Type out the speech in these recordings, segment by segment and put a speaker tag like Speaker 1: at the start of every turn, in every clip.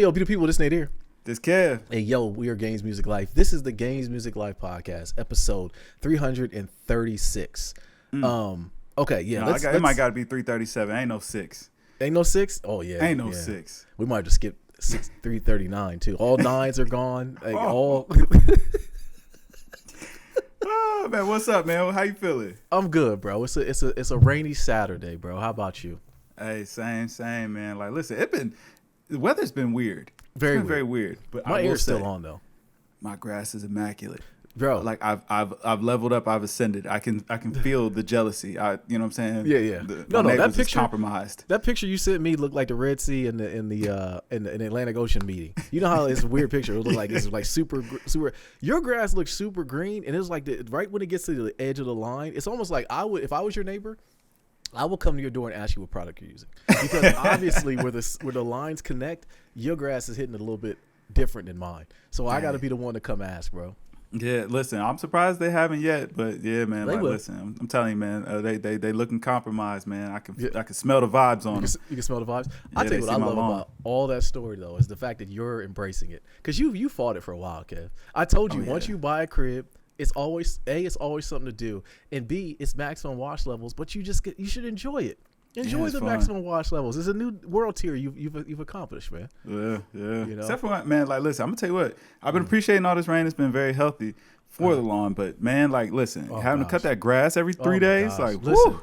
Speaker 1: Yo, beautiful people, this Nate here.
Speaker 2: This Kev.
Speaker 1: Hey, yo, we are Games Music Life. This is the Games Music Life podcast, episode 336. Okay, yeah.
Speaker 2: No, it might got to be 337. Ain't no 6.
Speaker 1: Ain't no 6? Oh, yeah.
Speaker 2: Ain't no
Speaker 1: yeah.
Speaker 2: 6.
Speaker 1: We might just skip 339, too. All 9s are gone. Like, all...
Speaker 2: Oh, man, what's up, man? How you feeling?
Speaker 1: I'm good, bro. It's a rainy Saturday, bro. How about you?
Speaker 2: Hey, same, man. Like, listen, the weather's been weird. Very weird. But
Speaker 1: my ear's still on though.
Speaker 2: My grass is immaculate,
Speaker 1: bro.
Speaker 2: Like I've leveled up. I've ascended. I can feel the jealousy. You know what I'm saying?
Speaker 1: Yeah.
Speaker 2: No, that picture compromised.
Speaker 1: That picture you sent me looked like the Red Sea in the Atlantic Ocean meeting. You know how it's a weird picture. It looked like it's like super. Your grass looks super green, and it's like right when it gets to the edge of the line, it's almost like if I was your neighbor, I will come to your door and ask you what product you're using, because obviously where the lines connect, your grass is hitting it a little bit different than mine. So I got to be the one to come ask, bro.
Speaker 2: Yeah, listen, I'm surprised they haven't yet, but yeah, man. Listen, I'm telling you, man, they looking compromised, man. I can smell the vibes on them.
Speaker 1: You can smell the vibes. I tell you what I love about all that story though is the fact that you're embracing it, because you fought it for a while, Kev. I told you once you buy a crib, it's always something to do, and B, it's maximum wash levels, but you should enjoy it. Enjoy the maximum wash levels. It's a new world tier you've accomplished, man.
Speaker 2: Yeah.
Speaker 1: You know?
Speaker 2: Except for man, like, listen, I'm gonna tell you what. I've been appreciating all this rain. It's been very healthy for the lawn, but man, like, listen, having to cut that grass every 3 days, like, listen.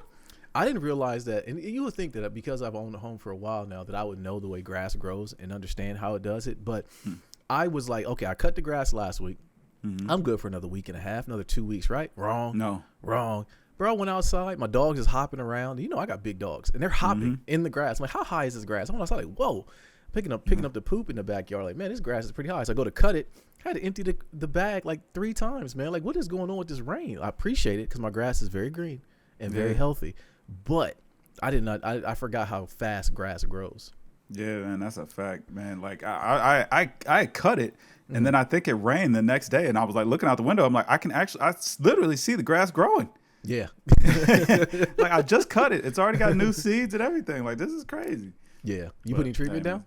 Speaker 1: I didn't realize that, and you would think that because I've owned a home for a while now that I would know the way grass grows and understand how it does it. But I was like, okay, I cut the grass last week. Mm-hmm. I'm good for another week and a half, another 2 weeks, right? Wrong. Bro, I went outside. My dog's is hopping around. You know, I got big dogs, and they're hopping in the grass. I'm like, how high is this grass? I went outside, like, whoa, picking up the poop in the backyard. Like, man, this grass is pretty high. So I go to cut it. I had to empty the bag like 3 times, man. Like, what is going on with this rain? I appreciate it because my grass is very green and very healthy. But I forgot how fast grass grows. Yeah,
Speaker 2: man, that's a fact, man. Like, I cut it. And then I think it rained the next day, and I was like looking out the window. I'm like, I literally see the grass growing.
Speaker 1: Yeah.
Speaker 2: Like, I just cut it. It's already got new seeds and everything. Like, this is crazy.
Speaker 1: Yeah. You putting treatment down?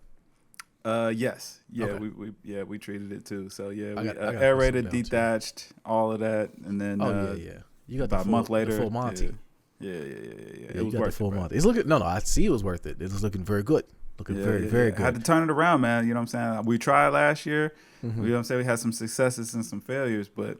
Speaker 2: Yes. Yeah,
Speaker 1: okay.
Speaker 2: we treated it too. So yeah,
Speaker 1: we
Speaker 2: aerated, dethatched, all of that, and then
Speaker 1: you got
Speaker 2: about a month later,
Speaker 1: the full Monty.
Speaker 2: Yeah.
Speaker 1: It was worth the full Monty. It's looking I see it was worth it. It was looking very good. Very good.
Speaker 2: I had to turn it around, man. You know what I'm saying? We tried last year. Mm-hmm. You know what I'm saying? We had some successes and some failures, but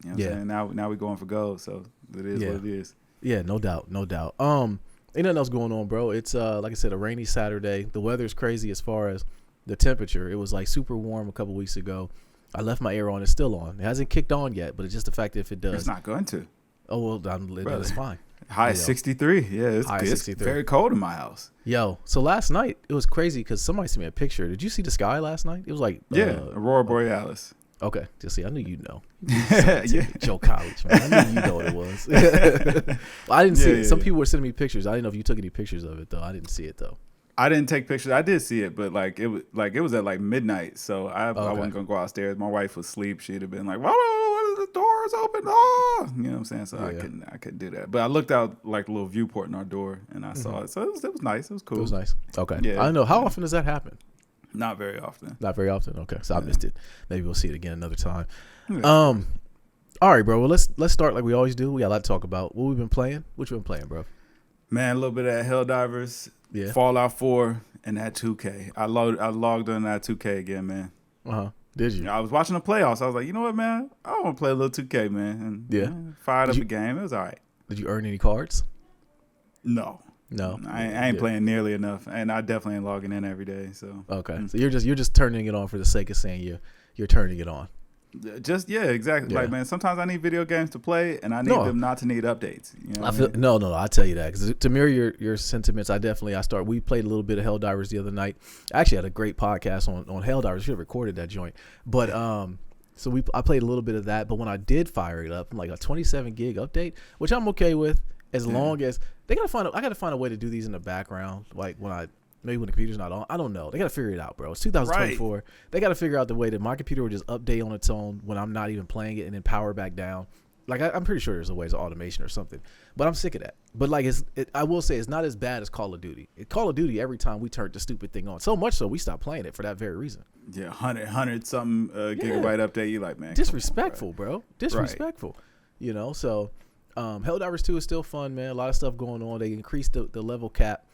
Speaker 2: you know what I'm saying? Now we're going for gold. So it is what it is. Yeah,
Speaker 1: no doubt. Ain't nothing else going on, bro. It's like I said, a rainy Saturday. The weather's crazy as far as the temperature. It was like super warm a couple weeks ago. I left my air on. It's still on. It hasn't kicked on yet, but it's just the fact that if it does,
Speaker 2: it's not going to.
Speaker 1: Oh well, that's fine.
Speaker 2: High 63. Yeah, it's very cold in my house.
Speaker 1: Yo, so last night it was crazy because somebody sent me a picture. Did you see the sky last night? It was like
Speaker 2: Aurora Borealis.
Speaker 1: Okay, just see. I knew you'd know.
Speaker 2: Joe
Speaker 1: College, man. I knew you know what it was. I didn't see it. Some people were sending me pictures. I didn't know if you took any pictures of it though. I didn't see it though.
Speaker 2: I didn't take pictures. I did see it, but it was at like midnight, so I wasn't gonna go outstairs. My wife was asleep. She'd have been like, "Whoa, the door's open!" Oh, you know what I'm saying? So I couldn't do that. But I looked out like a little viewport in our door, and I saw it. So it was nice. It was cool.
Speaker 1: It was nice. Okay. Yeah. I don't know how often does that happen.
Speaker 2: Not very often.
Speaker 1: Okay, so I missed it. Maybe we'll see it again another time. Yeah. All right, bro. Well, let's start like we always do. We got a lot to talk about. What we've been playing? What you been playing, bro?
Speaker 2: Man, a little bit of that Helldivers. Yeah. Fallout 4 and that 2K. I logged on that 2K again, man.
Speaker 1: Did you?
Speaker 2: I was watching the playoffs. I was like, you know what, man? I want to play a little 2K, man. And fired up the game. It was all right.
Speaker 1: Did you earn any cards?
Speaker 2: No. I ain't playing nearly enough, and I definitely ain't logging in every day. So
Speaker 1: okay, so you're just turning it on for the sake of saying you're turning it on.
Speaker 2: Exactly. Like, man, sometimes I need video games to play, and I need them not to need updates. You know
Speaker 1: No, I tell you that because to mirror your sentiments, we played a little bit of Helldivers the other night. I actually had a great podcast on Helldivers. Should have recorded that joint, but so I played a little bit of that. But when I did fire it up, like a 27 gig update, which I'm okay with, as long as I gotta find a way to do these in the background, like maybe when the computer's not on. I don't know. They got to figure it out, bro. It's 2024. Right. They got to figure out the way that my computer will just update on its own when I'm not even playing it and then power back down. Like I'm pretty sure there's a ways of automation or something, but I'm sick of that. But like I will say it's not as bad as Call of Duty. Call of Duty, every time we turned the stupid thing on, so much so we stopped playing it for that very reason.
Speaker 2: Yeah, 100 something gigabyte update. You like, man,
Speaker 1: disrespectful, bro. Disrespectful. Right. You know, so Helldivers 2 is still fun, man. A lot of stuff going on. They increased the level cap.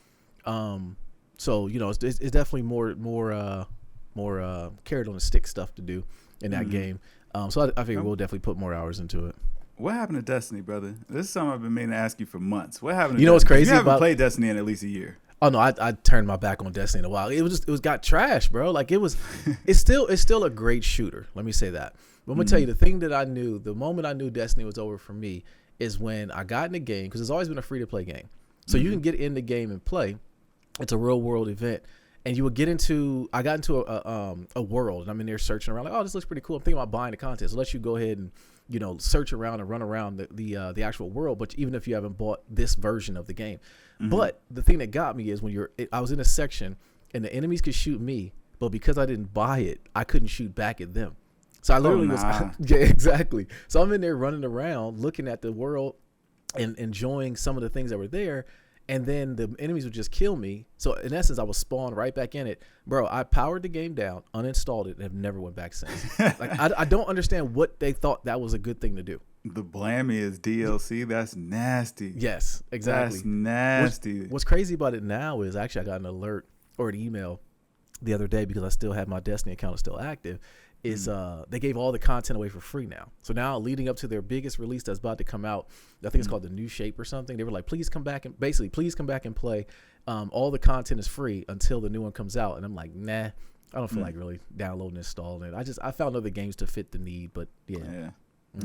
Speaker 1: So you know, it's definitely more carrot on the stick stuff to do in that game. So I think we'll definitely put more hours into it.
Speaker 2: What happened to Destiny, brother? This is something I've been meaning to ask you for months. What happened to
Speaker 1: You know what's crazy?
Speaker 2: You haven't played Destiny in at least a year.
Speaker 1: Oh no, I turned my back on Destiny in a while. It was got trash, bro. Like it's still a great shooter. Let me say that. But I'm gonna tell you the thing that I knew, the moment I knew Destiny was over for me is when I got in the game, because it's always been a free to play game. So you can get in the game and play. It's a real world event. And you would get into, I got into a world, and I'm in there searching around like, oh, this looks pretty cool. I'm thinking about buying the content. So let you go ahead and, you know, search around and run around the actual world. But even if you haven't bought this version of the game, but the thing that got me is when I was in a section and the enemies could shoot me, but because I didn't buy it, I couldn't shoot back at them. So I literally was, yeah, exactly. So I'm in there running around, looking at the world and enjoying some of the things that were there. And then the enemies would just kill me. So in essence, I was spawned right back in it. Bro, I powered the game down, uninstalled it, and have never went back since. Like I don't understand what they thought that was a good thing to do.
Speaker 2: The blammy is DLC. That's nasty.
Speaker 1: Yes, exactly.
Speaker 2: That's nasty.
Speaker 1: What's crazy about it now is actually I got an alert or an email the other day because I still had my Destiny account still active. Is they gave all the content away for free now. So now leading up to their biggest release that's about to come out, I think it's called the New Shape or something. They were like, please come back and play. All the content is free until the new one comes out. And I'm like, nah, I don't feel like really downloading and installing it. I found other games to fit the need, but yeah.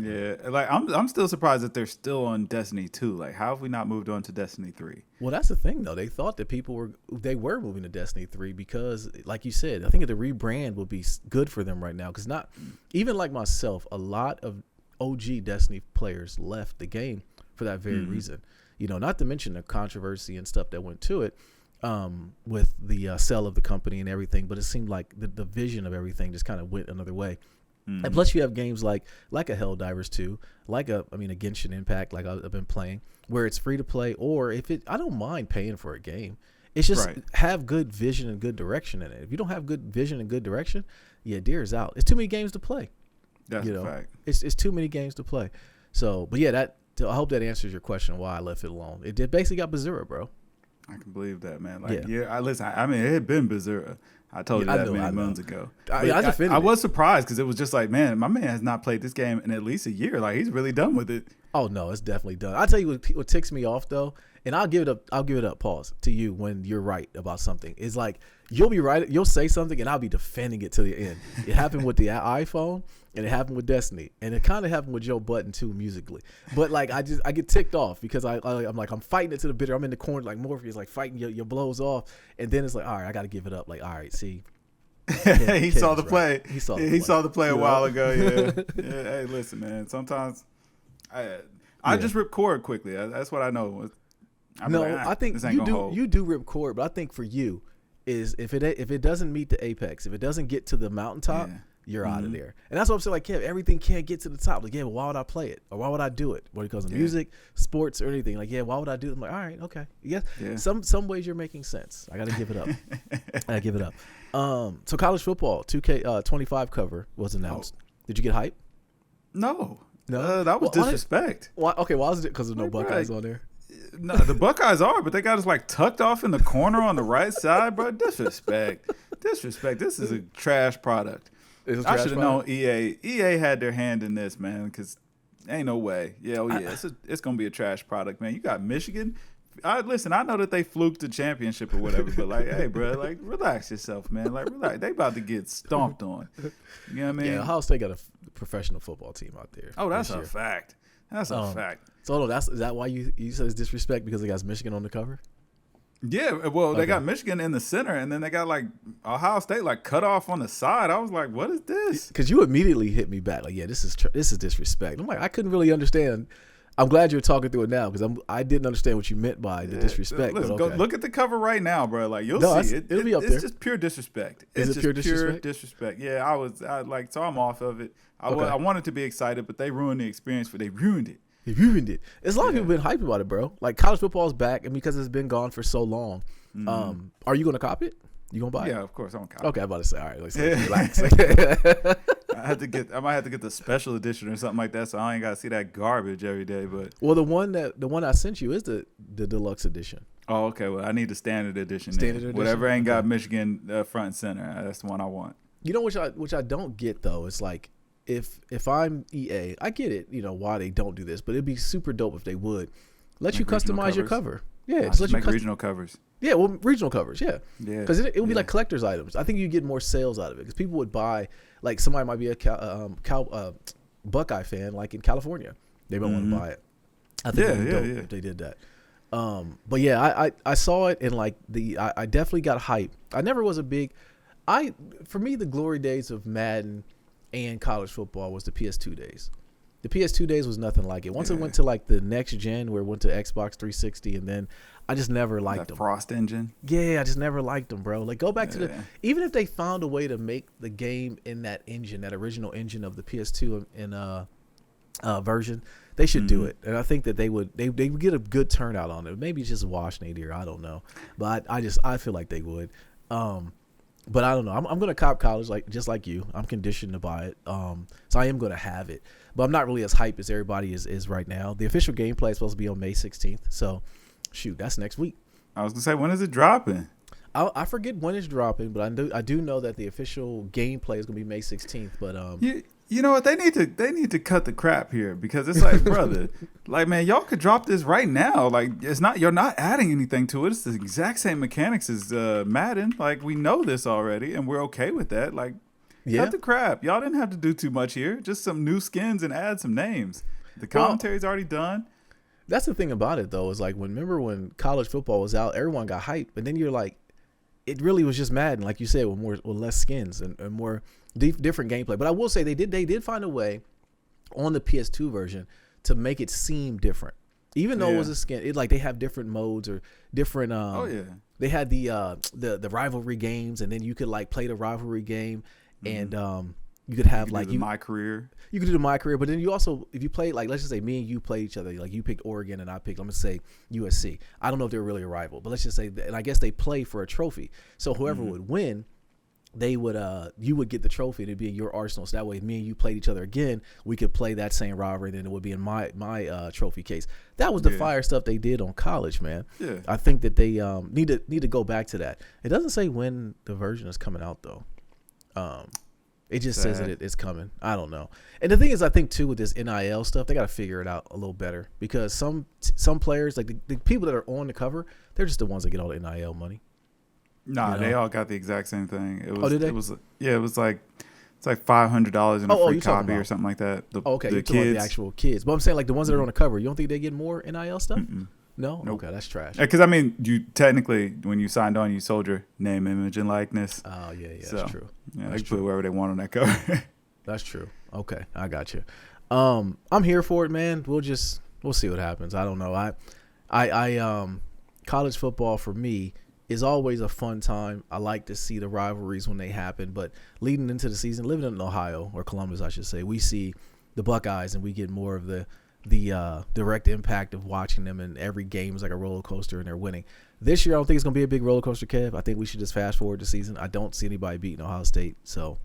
Speaker 2: Yeah, like I'm still surprised that they're still on Destiny 2. Like, how have we not moved on to Destiny 3?
Speaker 1: Well, that's the thing though. They thought that people were moving to Destiny 3 because, like you said, I think the rebrand will be good for them right now. Because not even like myself, a lot of OG Destiny players left the game for that very reason. You know, not to mention the controversy and stuff that went to it with the sale of the company and everything. But it seemed like the vision of everything just kind of went another way. And plus you have games like a Helldivers 2, like a Genshin Impact, like I've been playing, where it's free to play, or I don't mind paying for a game. It's just have good vision and good direction in it. If you don't have good vision and good direction, deer's out. It's too many games to play.
Speaker 2: That's a fact.
Speaker 1: It's too many games to play. So, but yeah, I hope that answers your question why I left it alone. It basically got Berserker, bro.
Speaker 2: I can believe that, man. Like, I mean, it had been Berserker. I told you that many months ago. I was surprised because it was just like, man, my man has not played this game in at least a year. Like, he's really done with it.
Speaker 1: Oh no, it's definitely done. I'll tell you what ticks me off though, and I'll give it up. Pause to you when you're right about something. It's like you'll be right. You'll say something, and I'll be defending it to the end. It happened with the iPhone, and it happened with Destiny, and it kind of happened with Joe Budden too, musically. But like I get ticked off because I'm like I'm fighting it to the bitter. I'm in the corner like Morpheus, like fighting your blows off, and then it's like, all right, I got to give it up. Like, all right, see.
Speaker 2: He saw the play. He saw the play a while ago. Yeah. Hey, listen, man. Sometimes I just rip cord quickly. That's what I know.
Speaker 1: I think you do rip cord, but I think for you is if it doesn't meet the apex, if it doesn't get to the mountaintop, you're out of there. And that's what I'm saying. Like, Kev, everything can't get to the top. Like, but why would I play it? Or why would I do it? What because of music, sports, or anything? Like, why would I do it? I'm like, all right, okay. Yeah. Some ways you're making sense. I gotta give it up. So college football 2K25 cover was announced. Did you get hype?
Speaker 2: No. That was disrespect.
Speaker 1: Why was it because of no Buckeyes on there?
Speaker 2: No, the Buckeyes are, but they got us like tucked off in the corner on the right side, bro. Disrespect. This is a trash product. I should have known EA. EA had their hand in this, man, because ain't no way. It's gonna be a trash product, man. You got Michigan. Listen, I know that they fluked the championship or whatever, but like, hey, bro, like, relax yourself, man. Like, relax. They about to get stomped on. You know what I mean?
Speaker 1: Yeah, Ohio State got a professional football team out there.
Speaker 2: Oh, that's a fact. That's a fact.
Speaker 1: So is that why you said it's disrespect because they got Michigan on the cover?
Speaker 2: Yeah, well, they got Michigan in the center, and then they got like Ohio State like cut off on the side. I was like, "What is this?"
Speaker 1: Because you immediately hit me back, like, "Yeah, this is disrespect." I'm like, I couldn't really understand. I'm glad you're talking through it now because I didn't understand what you meant by the disrespect.
Speaker 2: Listen,
Speaker 1: but okay.
Speaker 2: Go look at the cover right now, bro. Like you'll see it.
Speaker 1: It'll be up
Speaker 2: it's
Speaker 1: there.
Speaker 2: just pure disrespect.
Speaker 1: Is
Speaker 2: it's
Speaker 1: it
Speaker 2: just
Speaker 1: pure
Speaker 2: disrespect? Yeah, so I'm off of it. I wanted to be excited, but they ruined the experience. But they ruined it.
Speaker 1: They ruined it. There's a lot of people been hyped about it, bro. Like college football's back, and because it's been gone for so long, are you gonna cop it? You gonna buy it?
Speaker 2: Yeah, of course I'm gonna cop it.
Speaker 1: Okay, I'm about to say. All right, let's relax.
Speaker 2: I might have to get the special edition or something like that, so I ain't gotta see that garbage every day. But
Speaker 1: the one I sent you is the deluxe edition.
Speaker 2: Oh, okay. Well, I need the standard edition.
Speaker 1: Edition.
Speaker 2: Whatever ain't got Michigan front and center. That's the one I want.
Speaker 1: You know, which I don't get though. It's like if I'm EA, I get it. You know why they don't do this, but it'd be super dope if they would let you customize your cover. Yeah,
Speaker 2: just let you make regional covers.
Speaker 1: Yeah, well, regional covers, yeah.
Speaker 2: Because
Speaker 1: it would be like collector's items. I think you get more sales out of it because people would buy, like somebody might be a Buckeye fan, like in California. They might want to buy it. I think that'd be dope if they did that. But yeah, I saw it and like I definitely got hyped. I never was a big, for me, the glory days of Madden and college football was the PS2 days. The PS2 days was nothing like it. Once it went to like the next gen where it went to Xbox 360 and then I just never liked them.
Speaker 2: Frost engine?
Speaker 1: Yeah, I just never liked them, bro. Like go back to even if they found a way to make the game in that engine, that original engine of the PS2 in version, they should do it. And I think that they would get a good turnout on it. Maybe it's just a wash nadir, I don't know. But I feel like they would. But I don't know. I'm gonna cop college just like you. I'm conditioned to buy it. So I am gonna have it. But I'm not really as hyped as everybody is right now. The official gameplay is supposed to be on May 16th. So, shoot, that's next week.
Speaker 2: I was gonna say, when is it dropping?
Speaker 1: I forget when it's dropping, but I do know that the official gameplay is gonna be May 16th. But
Speaker 2: you know what? They need to cut the crap here because it's like, brother, like man, y'all could drop this right now. Like you're not adding anything to it. It's the exact same mechanics as Madden. Like we know this already, and we're okay with that. Like. Yeah. Cut the crap. Y'all didn't have to do too much here. Just some new skins and add some names. The commentary's already done.
Speaker 1: That's the thing about it, though, is like remember when college football was out, everyone got hyped, but then you're like, it really was just Madden, like you said, with less skins and more different gameplay. But I will say they did find a way on the PS2 version to make it seem different, even though it was a skin. It like they have different modes or different. They had the rivalry games, and then you could like play the rivalry game. And you could have
Speaker 2: my career.
Speaker 1: You could do the my career, but then you also, if you play, like let's just say me and you play each other, like you picked Oregon and I picked, I'm gonna say USC. I don't know if they're really a rival, but let's just say, and I guess they play for a trophy. So whoever would win, they would you would get the trophy. It'd be in your arsenal. So that way, if me and you played each other again, we could play that same rivalry. And then it would be in my trophy case. That was the fire stuff they did on college, man.
Speaker 2: Yeah,
Speaker 1: I think that they need to go back to that. It doesn't say when the version is coming out though. It just says that it's coming. I don't know. And the thing is, I think too with this NIL stuff, they got to figure it out a little better because some players, like the people that are on the cover, they're just the ones that get all the NIL money.
Speaker 2: Nah, they all got the exact same thing. It was,
Speaker 1: did they?
Speaker 2: It was like it's like $500 in a free copy or something like that.
Speaker 1: Okay, you're talking about the actual kids. But I'm saying like the ones that are on the cover, you don't think they get more NIL stuff? No?
Speaker 2: Nope.
Speaker 1: Okay, that's trash.
Speaker 2: Because, I mean, you technically, when you signed on, you sold your name, image, and likeness.
Speaker 1: Oh, yeah, that's true.
Speaker 2: Yeah, they put wherever they want on that cover.
Speaker 1: That's true. Okay, I got you. I'm here for it, man. We'll see what happens. I don't know. I college football for me is always a fun time. I like to see the rivalries when they happen, but leading into the season, living in Ohio, or Columbus, I should say, we see the Buckeyes and we get more of the direct impact of watching them, and every game is like a roller coaster and they're winning. This year I don't think it's gonna be a big roller coaster, Kev. I think we should just fast forward the season. I don't see anybody beating Ohio State, so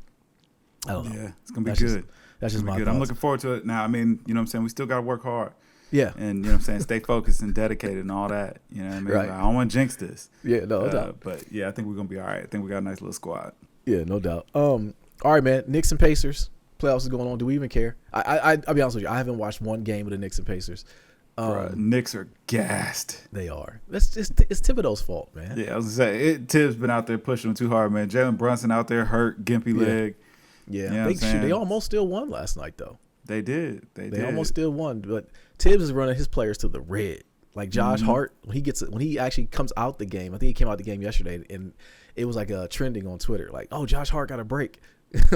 Speaker 1: I don't know.
Speaker 2: Yeah, it's gonna be good.
Speaker 1: That's just my thoughts.
Speaker 2: I'm looking forward to it. Now, I mean, you know what I'm saying, we still gotta work hard.
Speaker 1: Yeah.
Speaker 2: And you know what I'm saying, stay focused and dedicated and all that. You know what I mean?
Speaker 1: Right.
Speaker 2: I don't want to jinx this.
Speaker 1: Yeah, no doubt.
Speaker 2: But yeah, I think we're gonna be all right. I think we got a nice little squad.
Speaker 1: Yeah, no doubt. All right, man. Knicks and Pacers. Playoffs is going on. Do we even care? I'll be honest with you. I haven't watched one game of the Knicks and Pacers.
Speaker 2: Knicks are gassed.
Speaker 1: They are. It's Thibodeau's fault, man.
Speaker 2: Yeah, I was gonna say Tibbs been out there pushing them too hard, man. Jalen Brunson out there hurt, gimpy leg.
Speaker 1: Yeah, you know they almost still won last night though.
Speaker 2: They did. They
Speaker 1: almost still won, but Tibbs is running his players to the red. Like Josh Hart, when he actually comes out the game. I think he came out the game yesterday, and it was like trending on Twitter, like, "Oh, Josh Hart got a break."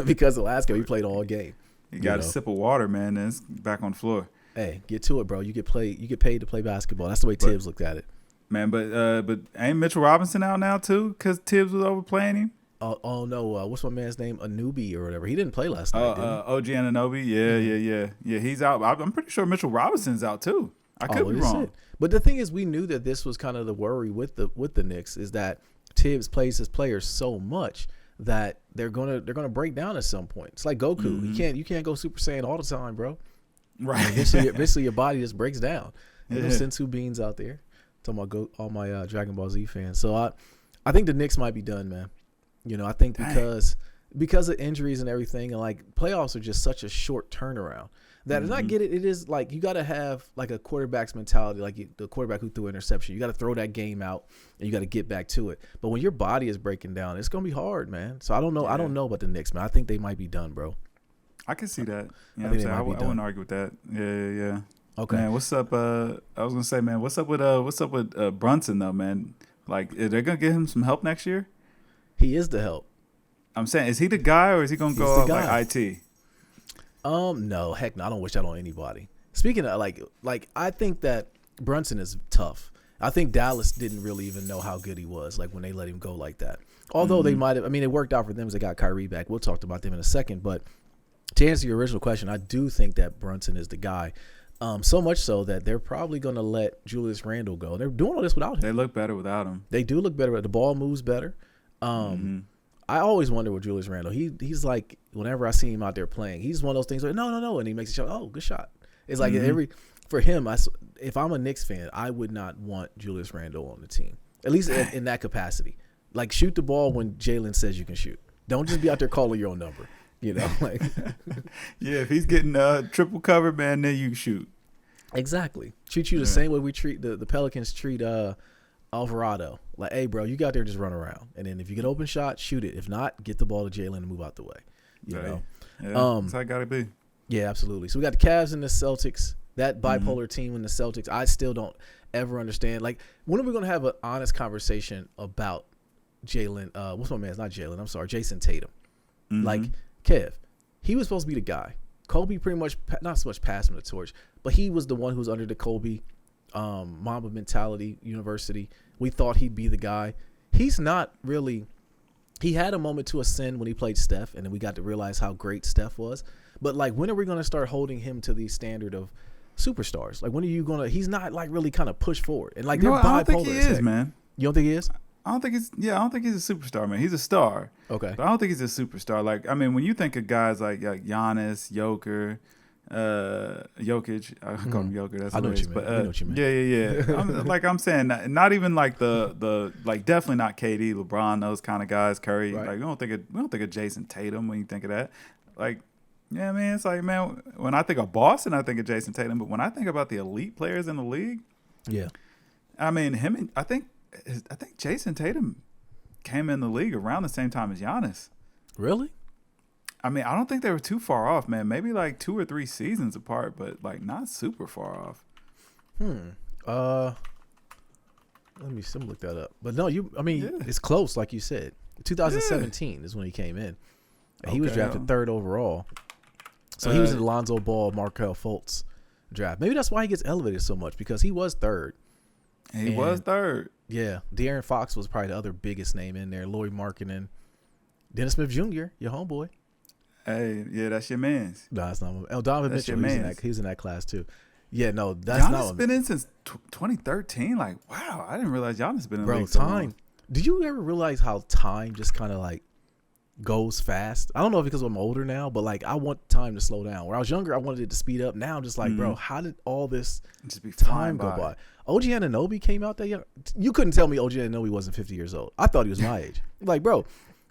Speaker 1: Because the last game he played all game.
Speaker 2: He got a sip of water, man, and it's back on the floor.
Speaker 1: Hey, get to it, bro. You get paid to play basketball. That's the way Tibbs looked at it.
Speaker 2: Man, but ain't Mitchell Robinson out now too? Because Tibbs was overplaying him.
Speaker 1: Oh no, what's my man's name? Anunoby or whatever. He didn't play last night. Did he?
Speaker 2: OG Anunoby. Yeah. He's out. I'm pretty sure Mitchell Robinson's out too. I could be wrong.
Speaker 1: It. But the thing is, we knew that this was kind of the worry with the Knicks is that Tibbs plays his players so much that they're gonna break down at some point. It's like Goku. Mm-hmm. You can't go Super Saiyan all the time, bro.
Speaker 2: Right.
Speaker 1: Eventually your body just breaks down. You know, Sensu beans out there. Talking about all my Dragon Ball Z fans. So I think the Knicks might be done, man. You know, I think because of injuries and everything, and like playoffs are just such a short turnaround. That and I get it. It is like you got to have like a quarterback's mentality, like the quarterback who threw an interception. You got to throw that game out and you got to get back to it. But when your body is breaking down, it's gonna be hard, man. So I don't know. Yeah. I don't know about the Knicks, man. I think they might be done, bro.
Speaker 2: I can see that. You know I wouldn't argue with that. Yeah. Okay. Man, what's up? I was gonna say, man, what's up with Brunson though, man? Like, are they gonna get him some help next year?
Speaker 1: He is the help.
Speaker 2: I'm saying, is he the guy or is he gonna go out like IT?
Speaker 1: No, heck no. I don't wish that on anybody. Speaking of like I think that Brunson is tough. I think Dallas didn't really even know how good he was, like when they let him go like that. Although they might have, I mean, it worked out for them as they got Kyrie back. We'll talk about them in a second. But to answer your original question, I do think that Brunson is the guy. So much so that they're probably going to let Julius Randle go. They're doing all this without him.
Speaker 2: They look better without him.
Speaker 1: They do look better. The ball moves better. I always wonder with Julius Randle. He's like, whenever I see him out there playing, he's one of those things where no, and he makes a shot. Oh, good shot. It's like for him. If I'm a Knicks fan, I would not want Julius Randle on the team, at least in that capacity. Like, shoot the ball when Jalen says you can shoot. Don't just be out there calling your own number. You know, like
Speaker 2: yeah. If he's getting triple covered, man, then you shoot.
Speaker 1: Exactly. Treat you the same way we treat the Pelicans treat Alvarado. Like, hey, bro, you got there, just run around, and then if you get an open shot, shoot it. If not, get the ball to Jalen and move out the way. You know,
Speaker 2: that's how it gotta be.
Speaker 1: Yeah, absolutely. So we got the Cavs and the Celtics. That bipolar team in the Celtics, I still don't ever understand. Like, when are we gonna have an honest conversation about Jalen? What's my man's not Jalen? I'm sorry, Jason Tatum. Like, Kev, he was supposed to be the guy. Kobe pretty much, not so much passed him the torch, but he was the one who was under the Kobe Mamba mentality university. We thought he'd be the guy. He's not really. He had a moment to ascend when he played Steph, and then we got to realize how great Steph was. But, like, when are we going to start holding him to the standard of superstars? Like, when are you going to – he's not, like, really kind of push forward. And, like, they're bipolar.
Speaker 2: I don't think he is, man.
Speaker 1: You don't think he is?
Speaker 2: I don't think he's a superstar, man. He's a star.
Speaker 1: Okay.
Speaker 2: But I don't think he's a superstar. Like, I mean, when you think of guys like Giannis, Jokic, I call him Joker. That's
Speaker 1: I know what you mean.
Speaker 2: But,
Speaker 1: I know what you mean.
Speaker 2: Yeah. I'm saying, not even like the like definitely not KD, LeBron, those kind of guys. Curry. Right. Like we don't think of Jason Tatum when you think of that. Like, yeah, man, it's like, man, when I think of Boston, I think of Jason Tatum. But when I think about the elite players in the league,
Speaker 1: yeah,
Speaker 2: I mean I think Jason Tatum came in the league around the same time as Giannis.
Speaker 1: Really?
Speaker 2: I mean, I don't think they were too far off, man. Maybe like 2 or 3 seasons apart, but like not super far off.
Speaker 1: Let me look that up. But no, it's close, like you said. 2017 is when he came in. And he was drafted 3rd overall. So he was in the Lonzo Ball, Markelle Fultz draft. Maybe that's why he gets elevated so much, because he was 3rd.
Speaker 2: He was 3rd.
Speaker 1: Yeah. De'Aaron Fox was probably the other biggest name in there. Lloyd Markkanen. Dennis Smith Jr., your homeboy.
Speaker 2: Hey, yeah, that's your man's.
Speaker 1: No, that's not. Donovan Mitchell, he was in that class too. Yeah, no, that's
Speaker 2: Giannis
Speaker 1: not.
Speaker 2: Giannis been in since 2013. Like, wow, I didn't realize Giannis been in.
Speaker 1: Bro,
Speaker 2: the league
Speaker 1: time. Did you ever realize how time just kind of like goes fast? I don't know if because I'm older now, but like I want time to slow down. When I was younger, I wanted it to speed up. Now I'm just like, bro, how did all this
Speaker 2: just be
Speaker 1: time go by? OG Anunoby came out that young. You couldn't tell me OG Anunoby wasn't 50 years old. I thought he was my age. Like, bro.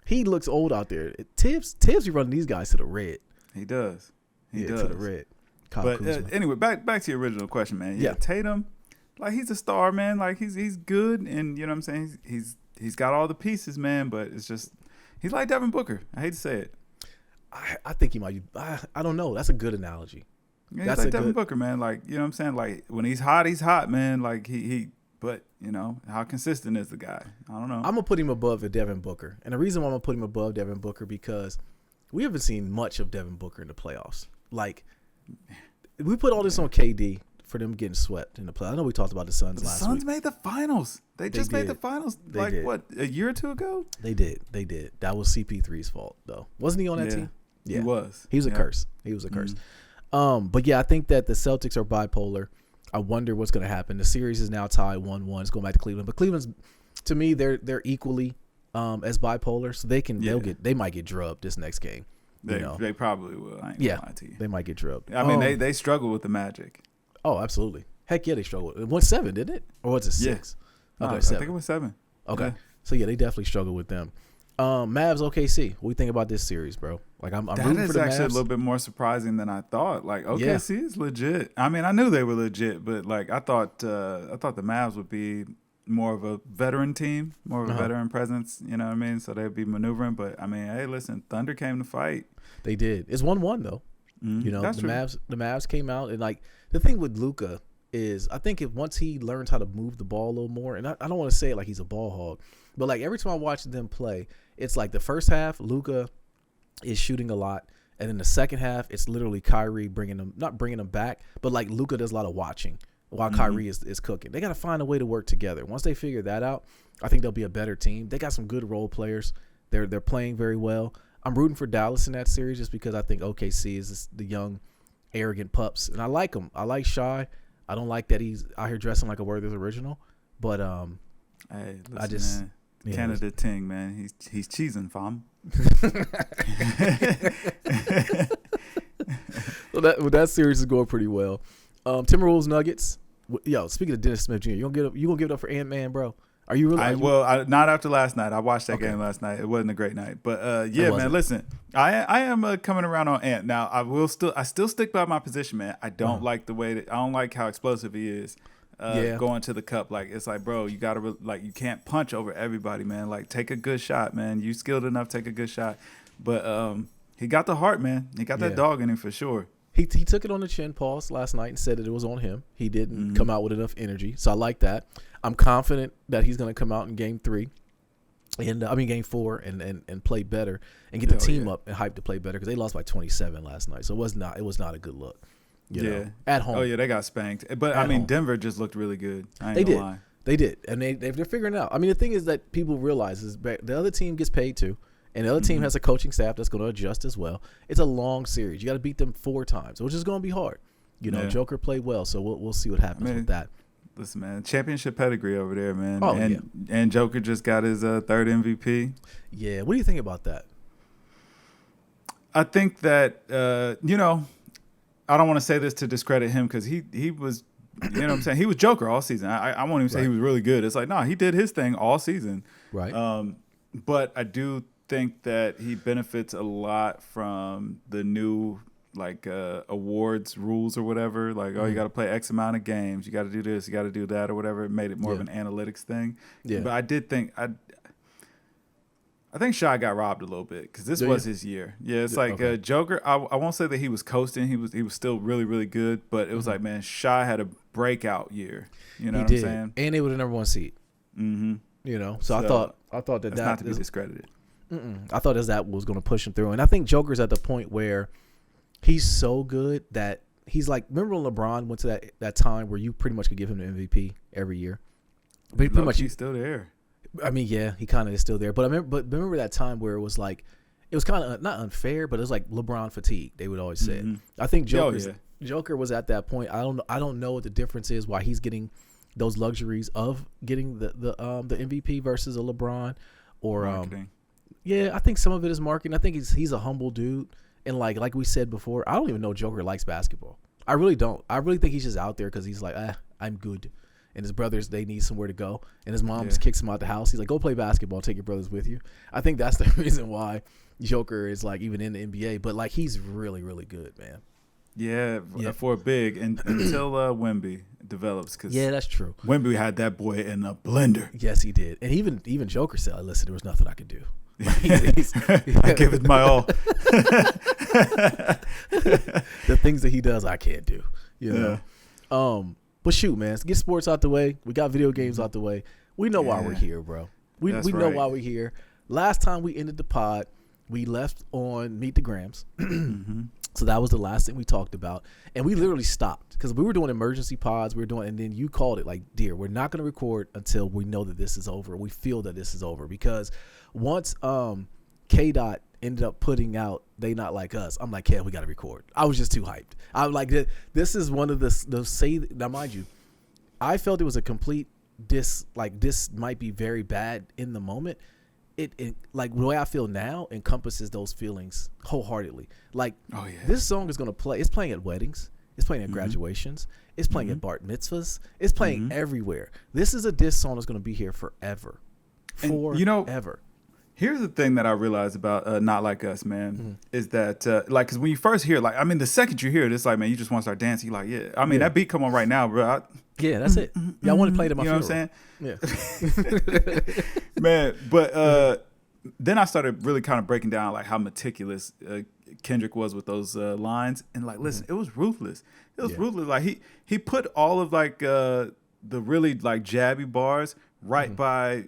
Speaker 1: He looks old out there. Tibbs be running these guys to the red.
Speaker 2: He does. He does.
Speaker 1: To the red.
Speaker 2: But anyway, back to your original question, man. Yeah, Tatum, like he's a star, man. Like he's good, and you know what I'm saying. He's got all the pieces, man. But it's just he's like Devin Booker. I hate to say it.
Speaker 1: I think he might be. I don't know. That's a good analogy.
Speaker 2: Yeah, he's like Devin Booker, man. Like, you know what I'm saying. Like when he's hot, man. Like he. But, you know, how consistent is the guy? I don't know.
Speaker 1: I'm going to put him above Devin Booker. And the reason why I'm going to put him above Devin Booker, because we haven't seen much of Devin Booker in the playoffs. Like, we put all this on KD for them getting swept in the play. I know we talked about the Suns last week.
Speaker 2: The Suns made the finals. They just made the finals what, a year or two ago?
Speaker 1: They did. That was CP3's fault, though. Wasn't he on that team?
Speaker 2: Yeah. He was.
Speaker 1: He was a curse. But yeah, I think that the Celtics are bipolar. I wonder what's going to happen. The series is now tied 1-1. It's going back to Cleveland. But Cleveland's, to me, they're equally as bipolar, so they might get drubbed this next game.
Speaker 2: They probably will. I ain't gonna lie to you.
Speaker 1: They might get drubbed.
Speaker 2: I mean, they struggle with the Magic.
Speaker 1: Oh, absolutely. Heck yeah, they struggled. It went 7, didn't it? Or was it 6?
Speaker 2: Yeah.
Speaker 1: Okay,
Speaker 2: I
Speaker 1: 7.
Speaker 2: think it was 7.
Speaker 1: Okay.
Speaker 2: Yeah.
Speaker 1: So yeah, they definitely struggle with them. Mavs OKC. What do you think about this series, bro? Like I'm rooting for the Mavs. That is
Speaker 2: actually a little bit more surprising than I thought. Like OKC is legit. I mean, I knew they were legit, but like I thought the Mavs would be more of a veteran team, more of a veteran presence. You know what I mean? So they'd be maneuvering. But I mean, hey, listen, Thunder came to fight.
Speaker 1: They did. It's 1-1 though.
Speaker 2: Mm-hmm.
Speaker 1: You know,
Speaker 2: That's
Speaker 1: the
Speaker 2: true.
Speaker 1: Mavs came out, and like the thing with Luka is, I think once he learns how to move the ball a little more, and I don't want to say it like he's a ball hog, but like every time I watch them play, it's like the first half Luka is shooting a lot, and then the second half it's literally Kyrie not bringing them back, but like Luka does a lot of watching while Kyrie is cooking. They got to find a way to work together. Once they figure that out, I think they'll be a better team. They got some good role players. They're playing very well. I'm rooting for Dallas in that series just because I think OKC is the young, arrogant pups, and I like him. I like Shy. I don't like that he's out here dressing like a Werther's original, but
Speaker 2: hey, listen,
Speaker 1: I just
Speaker 2: man. Canada Ting, man, he's cheesing, fam.
Speaker 1: Well, that series is going pretty well. Timberwolves Nuggets. Yo, speaking of Dennis Smith Jr., you gonna give it up for Ant-Man, bro? Are you really?
Speaker 2: Not after last night. I watched that game last night. It wasn't a great night, but yeah, man. Listen, I am coming around on Ant. Now I still stick by my position, man. I don't like the way I don't like how explosive he is. Going to the cup, like it's like, bro, you gotta you can't punch over everybody, man. Like take a good shot, man. You skilled enough, take a good shot. But he got the heart, man. He got that dog in him for sure.
Speaker 1: He took it on the chin pause last night and said that it was on him. He didn't come out with enough energy, so I like that. I'm confident that he's going to come out in game 3, and game 4, and play better and get the team up and hype to play better because they lost by 27 last night, so it was not a good look. You know, at home.
Speaker 2: Oh yeah, they got spanked. But I mean, Denver just looked really good. I ain't gonna lie.
Speaker 1: They did, and they're figuring it out. I mean, the thing is that people realize is the other team gets paid too. And the other team has a coaching staff that's going to adjust as well. It's a long series. You got to beat them 4 times, which is going to be hard. You know, Joker played well, so we'll see what happens with that.
Speaker 2: Listen, man, championship pedigree over there, man.
Speaker 1: Oh,
Speaker 2: and Joker just got his 3rd MVP.
Speaker 1: Yeah, what do you think about that?
Speaker 2: I think that I don't want to say this to discredit him because he was, you know what I'm saying, he was Joker all season. I won't even say he was really good. It's like, no, he did his thing all season.
Speaker 1: Right.
Speaker 2: But I do think that he benefits a lot from the new awards rules or whatever. Like, you got to play X amount of games, you got to do this, you got to do that or whatever. It made it more of an analytics thing. Yeah. But I did think I think Shy got robbed a little bit because this was his year. Yeah, it's Joker. I won't say that he was coasting. He was still really, really good. But it was like, man, Shy had a breakout year. You know what I'm saying?
Speaker 1: And they were the number 1 seed. Mm-hmm. You know, so I thought that
Speaker 2: not to be discredited.
Speaker 1: I thought that was going to push him through, and I think Joker's at the point where he's so good that he's like, remember when LeBron went to that time where you pretty much could give him the MVP every year, but
Speaker 2: he's still there.
Speaker 1: I mean, yeah, he kind of is still there, but remember that time where it was like, it was kind of not unfair, but it was like LeBron fatigue. They would always say it. I think Joker was at that point. I don't know what the difference is why he's getting those luxuries of getting the MVP versus a LeBron or
Speaker 2: marketing.
Speaker 1: I think some of it is marketing. I think he's a humble dude, and like we said before, I don't even know Joker likes basketball. I really don't. I really think he's just out there because he's like, I'm good, and his brothers, they need somewhere to go, and his mom just kicks him out the house. He's like, go play basketball, take your brothers with you. I think that's the reason why Joker is like even in the NBA, but like he's really, really good, man.
Speaker 2: Yeah, for a big until Wemby develops. Cause
Speaker 1: that's true.
Speaker 2: Wemby had that boy in a blender.
Speaker 1: Yes, he did. And even Joker said, listen, there was nothing I could do.
Speaker 2: Like, I give it my all.
Speaker 1: The things that he does, I can't do. You know? But shoot, man, let's get sports out the way. We got video games out the way. We know why we're here, bro. We know why we're here. Last time we ended the pod, We left on Meet the Grams.
Speaker 2: Mm-hmm.
Speaker 1: So that was the last thing we talked about. And we literally stopped because we were doing emergency pods. And then you called it like, dear, we're not going to record until we know that this is over. We feel that this is over. Because once K-Dot ended up putting out They Not Like Us, I'm like, yeah, we got to record. I was just too hyped. I'm like, this is one of now mind you, I felt it was a complete this might be very bad in the moment. It like the way I feel now encompasses those feelings wholeheartedly. Like, this song is going to play. It's playing at weddings. It's playing at graduations. It's playing at bar mitzvahs. It's playing everywhere. This is a diss song that's going to be here forever. Forever.
Speaker 2: Here's the thing that I realized about Not Like Us, man, is that, like, because when you first hear, like, I mean, the second you hear it, it's like, man, you just want to start dancing. You're like, yeah. I mean, that beat come on right now, bro.
Speaker 1: Yeah, that's it. Yeah, I want to play it at my funeral.
Speaker 2: You know what I'm saying? Yeah. Man, but then I started really kind of breaking down, like, how meticulous Kendrick was with those lines. And, like, listen, it was ruthless. It was ruthless. Like, he put all of, like, the really, like, jabby bars right by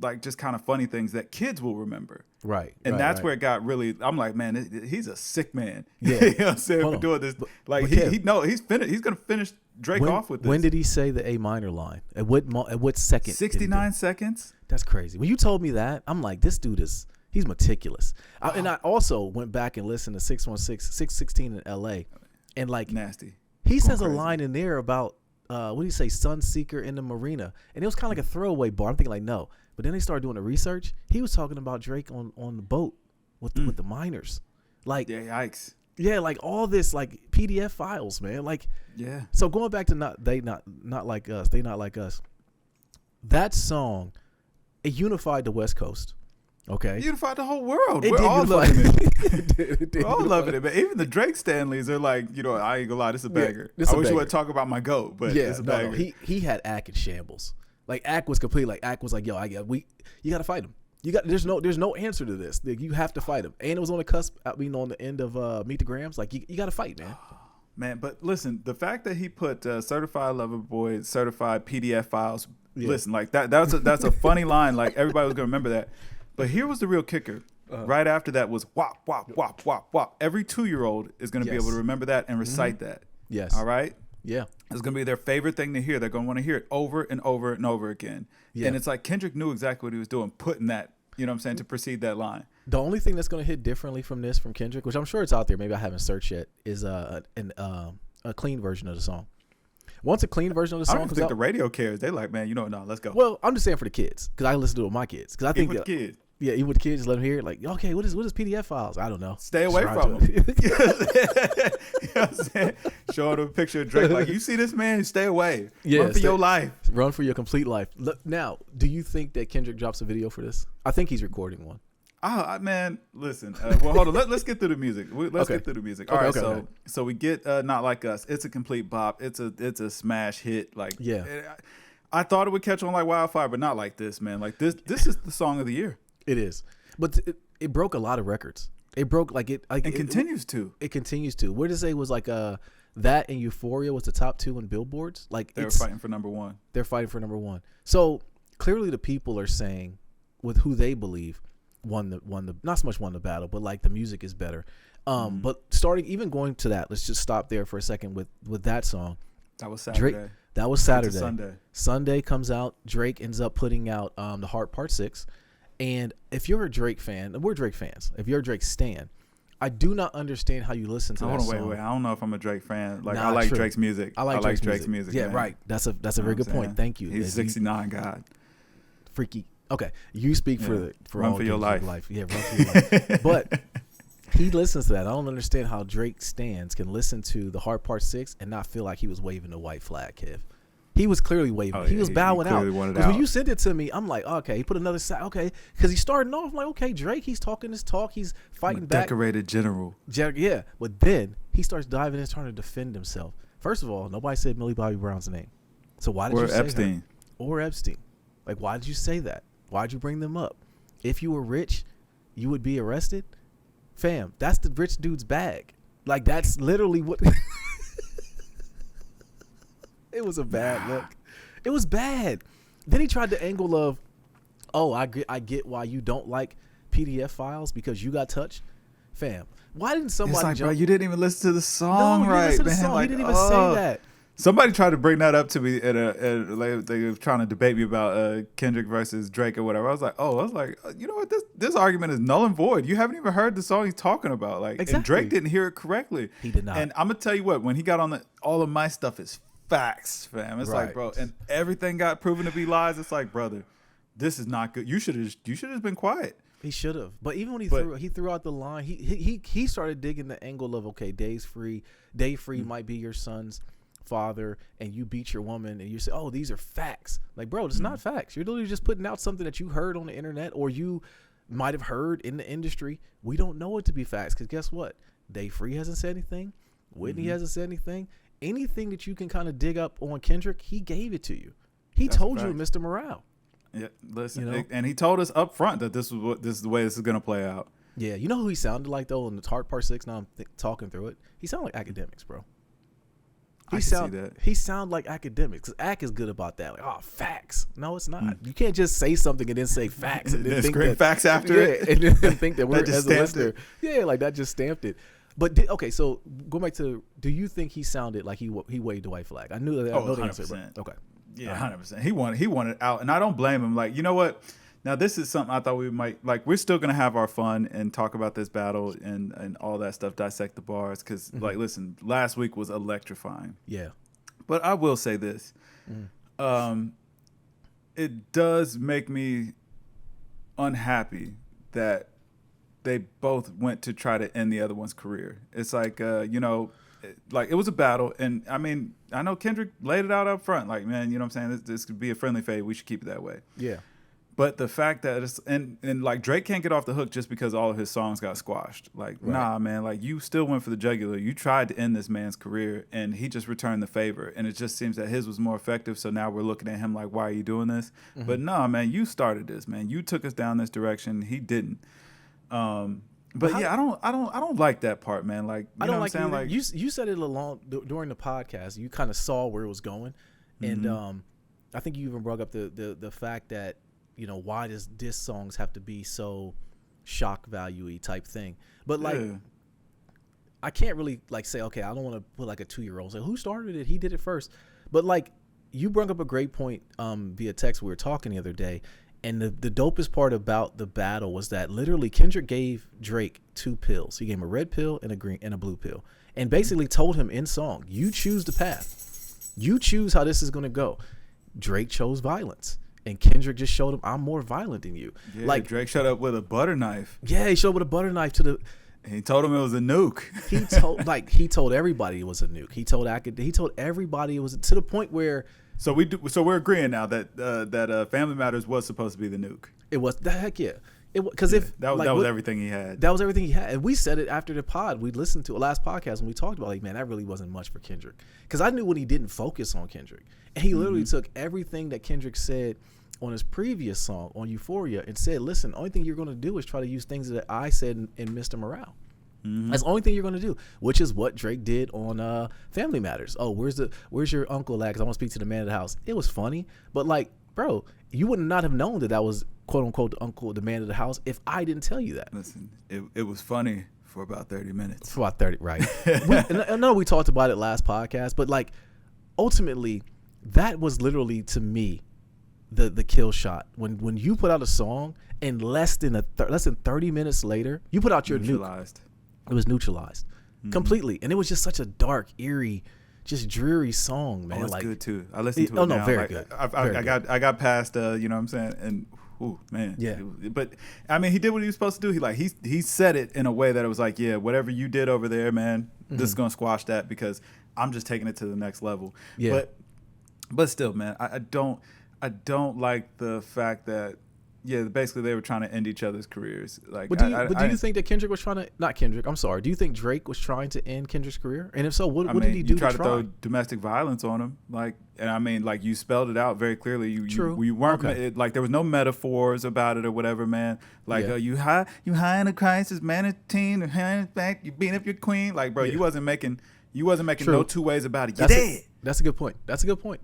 Speaker 2: like just kind of funny things that kids will remember.
Speaker 1: Right.
Speaker 2: And that's where it got really, I'm like, man, he's a sick man.
Speaker 1: Yeah.
Speaker 2: You know what I'm saying? For doing this. Like he's going to finish Drake off with this.
Speaker 1: When did he say the A minor line? At what second?
Speaker 2: 69 seconds.
Speaker 1: That's crazy. When you told me that, I'm like, this dude he's meticulous. And I also went back and listened to 616 in LA and like
Speaker 2: nasty.
Speaker 1: He says a line in there about, what do you say? Sunseeker in the marina. And it was kind of like a throwaway bar. I'm thinking like, no. But then they started doing the research. He was talking about Drake on the boat with the miners. Like,
Speaker 2: yeah, yikes.
Speaker 1: Yeah, like all this like PDF files, man. Like, yeah. So going back to not like us, They Not Like Us. That song, it unified the West Coast. Okay,
Speaker 2: it unified the whole world. We're all loving it. We're all loving it, but even the Drake Stanleys are like, I ain't gonna lie, this is a banger. I wish you would talk about my GOAT, but it's a banger.
Speaker 1: No. He had Ack in shambles. Like Ack was complete. Like Ack was like, yo, you got to fight him. There's no answer to this. Like, you have to fight him. And it was on the cusp, on the end of Meet the Grams. Like you got to fight, man.
Speaker 2: Man, but listen, the fact that he put Certified Lover Boy, Certified PDF files. Yeah. Listen, like that's a funny line. Like everybody was gonna remember that. But here was the real kicker. Right after that was wop wop wop wop wop. Every 2-year-old is gonna be able to remember that and recite that.
Speaker 1: Yes.
Speaker 2: All right.
Speaker 1: Yeah.
Speaker 2: It's going to be their favorite thing to hear. They're going to want to hear it over and over and over again. Yeah. And it's like Kendrick knew exactly what he was doing, putting that, you know what I'm saying, to precede that line.
Speaker 1: The only thing that's going to hit differently from Kendrick, which I'm sure it's out there, maybe I haven't searched yet, is a clean version of the song. Once a clean version of the song
Speaker 2: I don't think the radio cares. They're like, man, no, let's go.
Speaker 1: Well, I'm just saying for the kids, because I listen to it with my kids. Because I think
Speaker 2: with kids.
Speaker 1: Yeah, even with kids, let them hear it. Like, okay, what is PDF files? I don't know.
Speaker 2: Stay away from them. You know what I'm saying? Show them a picture of Drake. Like, you see this man? Stay away. Yeah, run for your life.
Speaker 1: Run for your complete life. Now, do you think that Kendrick drops a video for this? I think he's recording one.
Speaker 2: Man, listen. Well, hold on. Let's get through the music. Let's get through the music. All right. So we get Not Like Us. It's a complete bop. It's a smash hit. Like, yeah. I thought it would catch on like wildfire, but not like this, man. Like this is the song of the year.
Speaker 1: It is, but it broke a lot of records. It broke it
Speaker 2: continues to.
Speaker 1: It continues to. Where does it was like that and Euphoria was the top 2 in Billboards. Like
Speaker 2: they're fighting for number 1.
Speaker 1: They're fighting for number 1. So clearly the people are saying with who they believe won the not so much won the battle, but like the music is better. But even going to that, let's just stop there for a second with that song.
Speaker 2: That was Saturday.
Speaker 1: Drake, that was Saturday.
Speaker 2: Sunday.
Speaker 1: Sunday comes out. Drake ends up putting out The Heart Part 6. And if you're a Drake fan, and we're Drake fans, if you're a Drake stan, I do not understand how you listen to that song.
Speaker 2: Wait. I don't know if I'm a Drake fan. Like, I like Drake's music.
Speaker 1: I like Drake's music. Yeah, man. Right. That's a very good point. Thank you.
Speaker 2: He's 69 God.
Speaker 1: Freaky. Okay, you speak for
Speaker 2: run
Speaker 1: all
Speaker 2: for your life.
Speaker 1: Yeah, run for your life. But he listens to that. I don't understand how Drake stans can listen to The Heart Part 6 and not feel like he was waving the white flag, Kev. He was clearly waving. He was bowing out. Because when you sent it to me, I'm like, okay, he put another side. Okay, because he's starting off like, okay, Drake, he's talking his talk. He's fighting back.
Speaker 2: Decorated general.
Speaker 1: Yeah, but then he starts diving in, trying to defend himself. First of all, nobody said Millie Bobby Brown's name. So why did you say
Speaker 2: Epstein?
Speaker 1: Or Epstein. Like, why did you say that? Why did you bring them up? If you were rich, you would be arrested? Fam, that's the rich dude's bag. Like, that's literally what... It was a bad look. It was bad. Then he tried the angle of, oh, I get why you don't like PDF files because you got touched, fam. Why didn't somebody?
Speaker 2: It's like, bro, you didn't even listen to the song,
Speaker 1: no,
Speaker 2: right,
Speaker 1: man?
Speaker 2: the song.
Speaker 1: Like, he didn't even say that.
Speaker 2: Somebody tried to bring that up to me like, they were trying to debate me about Kendrick versus Drake or whatever. I was like, you know what? This argument is null and void. You haven't even heard the song he's talking about. Like, exactly. And Drake didn't hear it correctly.
Speaker 1: He did not.
Speaker 2: And I'm gonna tell you what, when he got on all of my stuff is facts, fam. It's
Speaker 1: right.
Speaker 2: like, bro, and everything got proven to be lies. It's like, brother, this is not good. You should have been quiet.
Speaker 1: He should have. But even when he threw out the line, he started digging the angle of, okay, Dave Free might be your son's father, and you beat your woman, and you say, oh, these are facts. Like, bro, it's not facts. You're literally just putting out something that you heard on the internet, or you might have heard in the industry. We don't know it to be facts, because guess what? Dave Free hasn't said anything. Whitney hasn't said anything. Anything that you can kind of dig up on Kendrick, he gave it to you. That's told you, Mr. Morale.
Speaker 2: Yeah, listen, and he told us up front that this is the way this is gonna play out. Yeah,
Speaker 1: you know who he sounded like though in the Heart Part 6. Now I'm talking through it. He sounded like Academics, bro. He sound like Academics. Ac is good about that. Like, oh, facts. No, it's not. You can't just say something and then say facts and then think that
Speaker 2: facts after it,
Speaker 1: and then think that we're as a listener. Yeah, like that just stamped it. But okay, so go back to, do you think he sounded like he waved the white flag? I knew that. I know the answer, but okay.
Speaker 2: Yeah, 100%. He wanted out, and I don't blame him. Like, you know what? Now this is something I thought we might like. We're still gonna have our fun and talk about this battle and all that stuff, dissect the bars, because like, listen, last week was electrifying.
Speaker 1: Yeah,
Speaker 2: but I will say this, it does make me unhappy that they both went to try to end the other one's career. It's like, like, it was a battle, and I mean, I know Kendrick laid it out up front, like, man, you know what I'm saying, this could be a friendly fade, we should keep it that way.
Speaker 1: Yeah.
Speaker 2: But the fact that it's, and like, Drake can't get off the hook just because all of his songs got squashed. Like, nah, man, like, you still went for the jugular. You tried to end this man's career, and he just returned the favor. And it just seems that his was more effective, so now we're looking at him like, why are you doing this? But nah, man, you started this, man. You took us down this direction. He didn't. But yeah, I don't like that part, man. Like, you know what I'm saying? Like,
Speaker 1: you said it during the podcast. You kind of saw where it was going, and I think you even brought up the fact that, you know, why does diss songs have to be so shock value-y type thing? But like, I can't really like say, okay, I don't want to put like a 2-year-old say who started it. He did it first. But like, you brought up a great point via text. We were talking the other day. And the dopest part about the battle was that literally Kendrick gave Drake 2 pills. He gave him a red pill and a green and a blue pill, and basically told him in song, you choose the path. You choose how this is going to go. Drake chose violence, and Kendrick just showed him, I'm more violent than you.
Speaker 2: Yeah, like, Drake showed up with a butter knife.
Speaker 1: Yeah, he showed up with a butter knife to the.
Speaker 2: And he told him it was a nuke.
Speaker 1: he told everybody it was a nuke. He told everybody it was, to the point where.
Speaker 2: So we're agreeing now that Family Matters was supposed to be the nuke.
Speaker 1: It was, heck yeah. It was, because
Speaker 2: that was everything he had.
Speaker 1: That was everything he had, and we said it after the pod. We listened to a last podcast and we talked about, like, man, that really wasn't much for Kendrick, because I knew when he didn't focus on Kendrick, and he literally took everything that Kendrick said on his previous song on Euphoria and said, listen, the only thing you're going to do is try to use things that I said in Mr. Morale. That's the only thing you're going to do, which is what Drake did on Family Matters. Oh, where's your uncle at? Because I want to speak to the man of the house. It was funny, but like, bro, you would not have known that was quote unquote the man of the house if I didn't tell you that.
Speaker 2: Listen, it was funny for about 30 minutes.
Speaker 1: For about 30, right? I know we talked about it last podcast, but like, ultimately, that was literally, to me, the kill shot. When you put out a song and less than 30 minutes later, you put out your nuke. It was neutralized completely, and it was just such a dark, eerie, just dreary song, man.
Speaker 2: Oh, it's
Speaker 1: like,
Speaker 2: good too. I listened to it. Oh no, now.
Speaker 1: Very
Speaker 2: like,
Speaker 1: good.
Speaker 2: I got past, you know what I'm saying, and man,
Speaker 1: yeah.
Speaker 2: But I mean, he did what he was supposed to do. He said it in a way that it was like, yeah, whatever you did over there, man, this is gonna squash that because I'm just taking it to the next level.
Speaker 1: Yeah.
Speaker 2: But still, man, I don't like the fact that. Yeah, basically they were trying to end each other's careers. Like,
Speaker 1: but do you think that Kendrick was trying to? Not Kendrick. I'm sorry. Do you think Drake was trying to end Kendrick's career? And if so, what did he do?
Speaker 2: You tried to throw domestic violence on him, like, and I mean, like, you spelled it out very clearly. You weren't like, there was no metaphors about it or whatever, man. Like, you high in a crisis, man, a teen, back, you beating up your queen. Like, bro, you wasn't making no two ways about it. You're dead.
Speaker 1: That's a good point.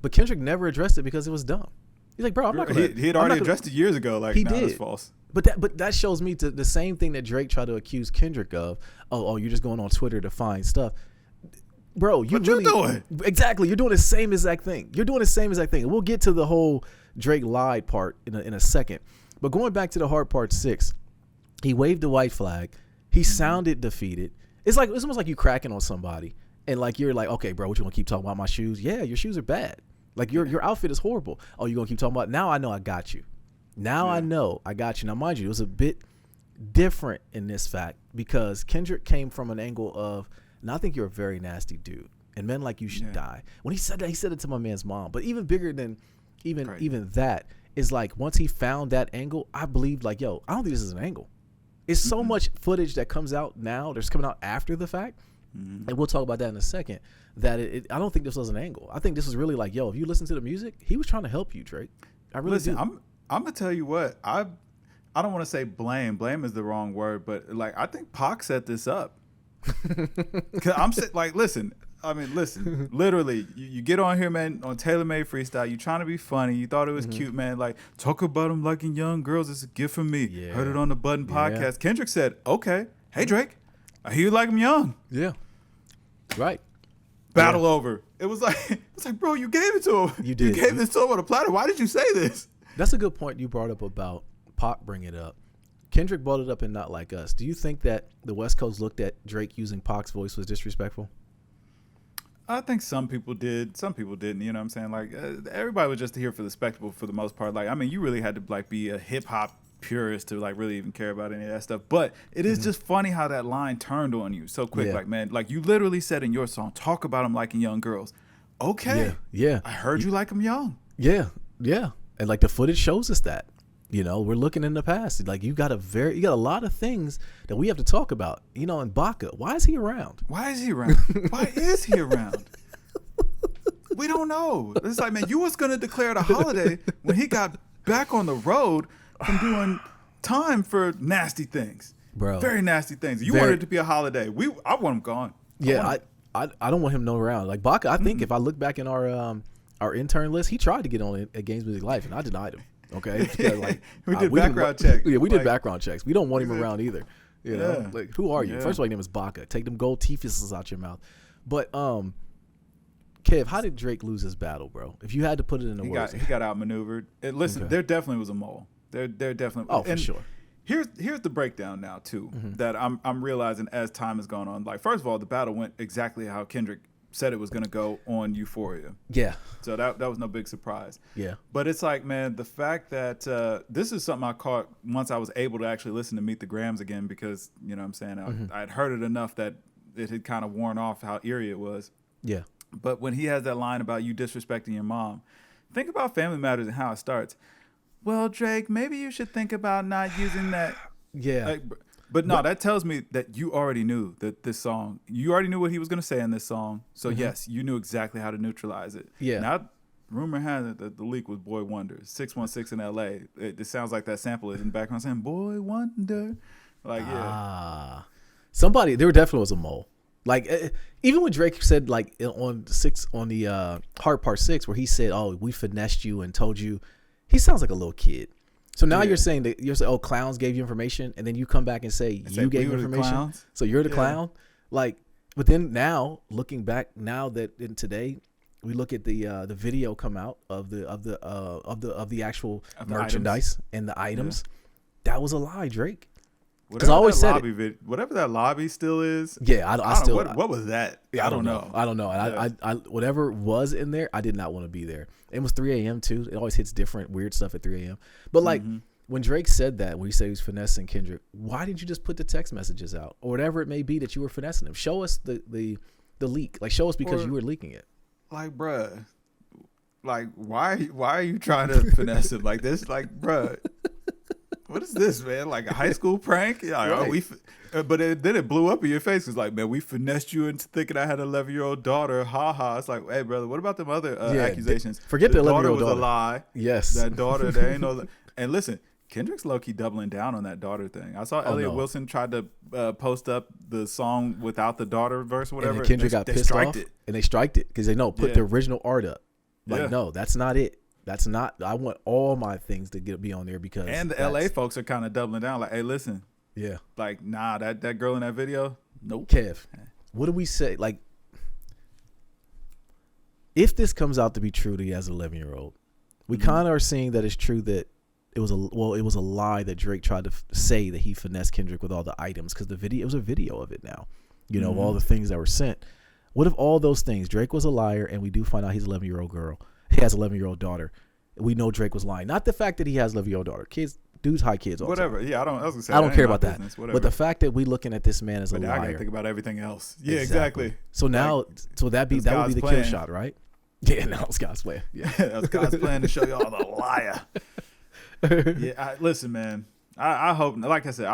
Speaker 1: But Kendrick never addressed it because it was dumb. He's like, bro, I'm not gonna.
Speaker 2: He had already addressed it years ago. Like,
Speaker 1: he did.
Speaker 2: It's false.
Speaker 1: But that shows me the same thing that Drake tried to accuse Kendrick of. Oh, you're just going on Twitter to find stuff. Bro, you doing? Exactly. You're doing the same exact thing. And we'll get to the whole Drake lied part in a second. But going back to the hard part 6, he waved the white flag. He sounded defeated. It's almost like you cracking on somebody. And like, you're like, okay, bro, what you want to keep talking about my shoes? Yeah, your shoes are bad. Like your outfit is horrible. Oh, you going to keep talking about, now I know I got you. I know I got you. Now, mind you, it was a bit different in this fact because Kendrick came from an angle of, and I think you're a very nasty dude, and men like you should die. When he said that, he said it to my man's mom. But even bigger than even that is like, once he found that angle, I believed like, yo, I don't think this is an angle. It's so much footage that comes out now, that's coming out after the fact, and we'll talk about that in a second, that I don't think this was an angle. I think this was really like, yo, if you listen to the music, he was trying to help you, Drake. I really do.
Speaker 2: I'm gonna tell you what, I don't want to say blame is the wrong word, but like, I think Pac set this up. Cause I'm like, listen, literally, you get on here, man, on Taylor Made Freestyle, you trying to be funny, you thought it was cute, man, like, talk about him liking young girls, it's a gift from me. Heard it on the Button podcast. Kendrick said, okay, hey Drake, I hear you like him young.
Speaker 1: Yeah, right.
Speaker 2: Battle over. It was like, bro, you gave it to him.
Speaker 1: You did.
Speaker 2: You gave this to him on a platter. Why did you say this?
Speaker 1: That's a good point you brought up about Pac bringing it up. Kendrick brought it up in Not Like Us. Do you think that the West Coast looked at Drake using Pac's voice was disrespectful?
Speaker 2: I think some people did. Some people didn't. You know what I'm saying? Like, everybody was just here for the spectacle for the most part. Like, I mean, you really had to like be a hip hop purist to like really even care about any of that stuff. But it is just funny how that line turned on you so quick. Like, man, like you literally said in your song, talk about him liking young girls. Okay.
Speaker 1: Yeah.
Speaker 2: I heard you like him young.
Speaker 1: Yeah. And like the footage shows us that. You know, we're looking in the past. Like you got a lot of things that we have to talk about. You know, and Baca, why is he around?
Speaker 2: Why is he around? We don't know. It's like, man, you was gonna declare it a holiday when he got back on the road from doing time for nasty things,
Speaker 1: bro.
Speaker 2: Very nasty things. You wanted it to be a holiday. I want him gone.
Speaker 1: I don't want him no around. Like Baca, I think if I look back in our intern list, he tried to get on at GamesMusicLyfe, and I denied him. Okay, like,
Speaker 2: we did background checks.
Speaker 1: Yeah, we did background checks. We don't want him around either. You know, like who are you? First of all, your name is Baca. Take them gold teeth out your mouth. But Kev, how did Drake lose his battle, bro? If you had to put it in the words,
Speaker 2: he got outmaneuvered. Listen, there definitely was a mole. There definitely.
Speaker 1: Oh, for sure.
Speaker 2: Here's the breakdown now too that I'm realizing as time has gone on. Like, first of all, the battle went exactly how Kendrick said it was going to go on Euphoria. Yeah. So that was no big surprise. Yeah. But it's like, man, the fact that this is something I caught once I was able to actually listen to Meet the Grams again, because, you know what I'm saying, I'd heard it enough that it had kind of worn off how eerie it was. Yeah. But when he has that line about you disrespecting your mom, think about Family Matters and how it starts. Well, Drake, maybe you should think about not using that. Yeah. Like, but no, that tells me that you already knew that this song, you already knew what he was going to say in this song. So yes, you knew exactly how to neutralize it. Yeah. Now, rumor has it that the leak was Boy Wonder, 616 in LA. It sounds like that sample is in the background saying, Boy Wonder. Like, yeah.
Speaker 1: There definitely was a mole. Like, even when Drake said, like, on the Hard Part 6, where he said, oh, we finessed you and told you, he sounds like a little kid. So now you're saying that oh, clowns gave you information, and then you come back and say you gave information. So you're the clown. Like, but then now looking back, now that in today we look at the video come out of the actual merchandise and the items, that was a lie, Drake. Because I always said
Speaker 2: whatever that lobby still is.
Speaker 1: Yeah, I still.
Speaker 2: What was that?
Speaker 1: I don't know. And I whatever was in there, I did not want to be there. It was 3 a.m. too. It always hits different weird stuff at 3 a.m. But like when Drake said that, when he said he was finessing Kendrick, why didn't you just put the text messages out or whatever it may be that you were finessing him? Show us the leak. Like, show us because you were leaking it.
Speaker 2: Like, bruh, like why are you trying to finesse him like this? Like, bruh. What is this, man? Like a high school prank? Like, right. But then it blew up in your face. It's like, man, we finessed you into thinking I had an 11-year-old daughter. Ha ha. It's like, hey, brother, what about them other accusations?
Speaker 1: Forget the 11-year-old
Speaker 2: daughter. Was a lie.
Speaker 1: Yes.
Speaker 2: That daughter, there ain't no. And listen, Kendrick's low-key doubling down on that daughter thing. I saw Elliot Wilson tried to post up the song without the daughter verse or whatever.
Speaker 1: And Kendrick got pissed off. And they striked it because they put the original art up. Like, no, that's not it. That's not. I want all my things to be on there because.
Speaker 2: And the LA folks are kind of doubling down. Like, hey, listen.
Speaker 1: Yeah.
Speaker 2: Like, nah, that girl in that video. Nope.
Speaker 1: Kev, what do we say? Like, if this comes out to be true that he has an 11-year-old, we kind of are seeing that it's true that it was a lie that Drake tried to say that he finessed Kendrick with all the items because it was a video of it now, of all the things that were sent. What if all those things, Drake was a liar and we do find out he's an 11-year-old girl. He has an 11-year-old daughter. We know Drake was lying. Not the fact that he has an 11-year-old daughter. Dudes hide kids all
Speaker 2: whatever.
Speaker 1: time.
Speaker 2: Yeah, I don't
Speaker 1: care about that. But the fact that we looking at this man as a liar.
Speaker 2: I gotta think about everything else. Yeah, exactly.
Speaker 1: So now, that would be the kill shot, right? Yeah, no, it's God's plan. Yeah,
Speaker 2: that was God's plan to show y'all the liar. Yeah, listen, man. I hope, like I said,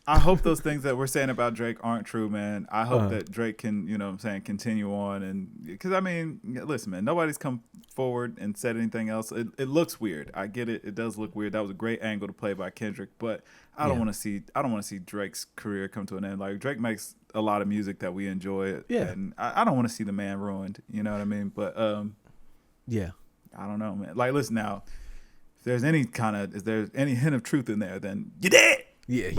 Speaker 2: I hope those things that we're saying about Drake aren't true, man. I hope that Drake can, continue on. And because, listen, man, nobody's come forward and said anything else. It looks weird. I get it. It does look weird. That was a great angle to play by Kendrick. But I don't want to see Drake's career come to an end. Like, Drake makes a lot of music that we enjoy.
Speaker 1: Yeah.
Speaker 2: And I don't want to see the man ruined. You know what I mean? But,
Speaker 1: yeah.
Speaker 2: I don't know, man. Like, listen now. If there's any hint of truth in there, then you did.
Speaker 1: Yeah,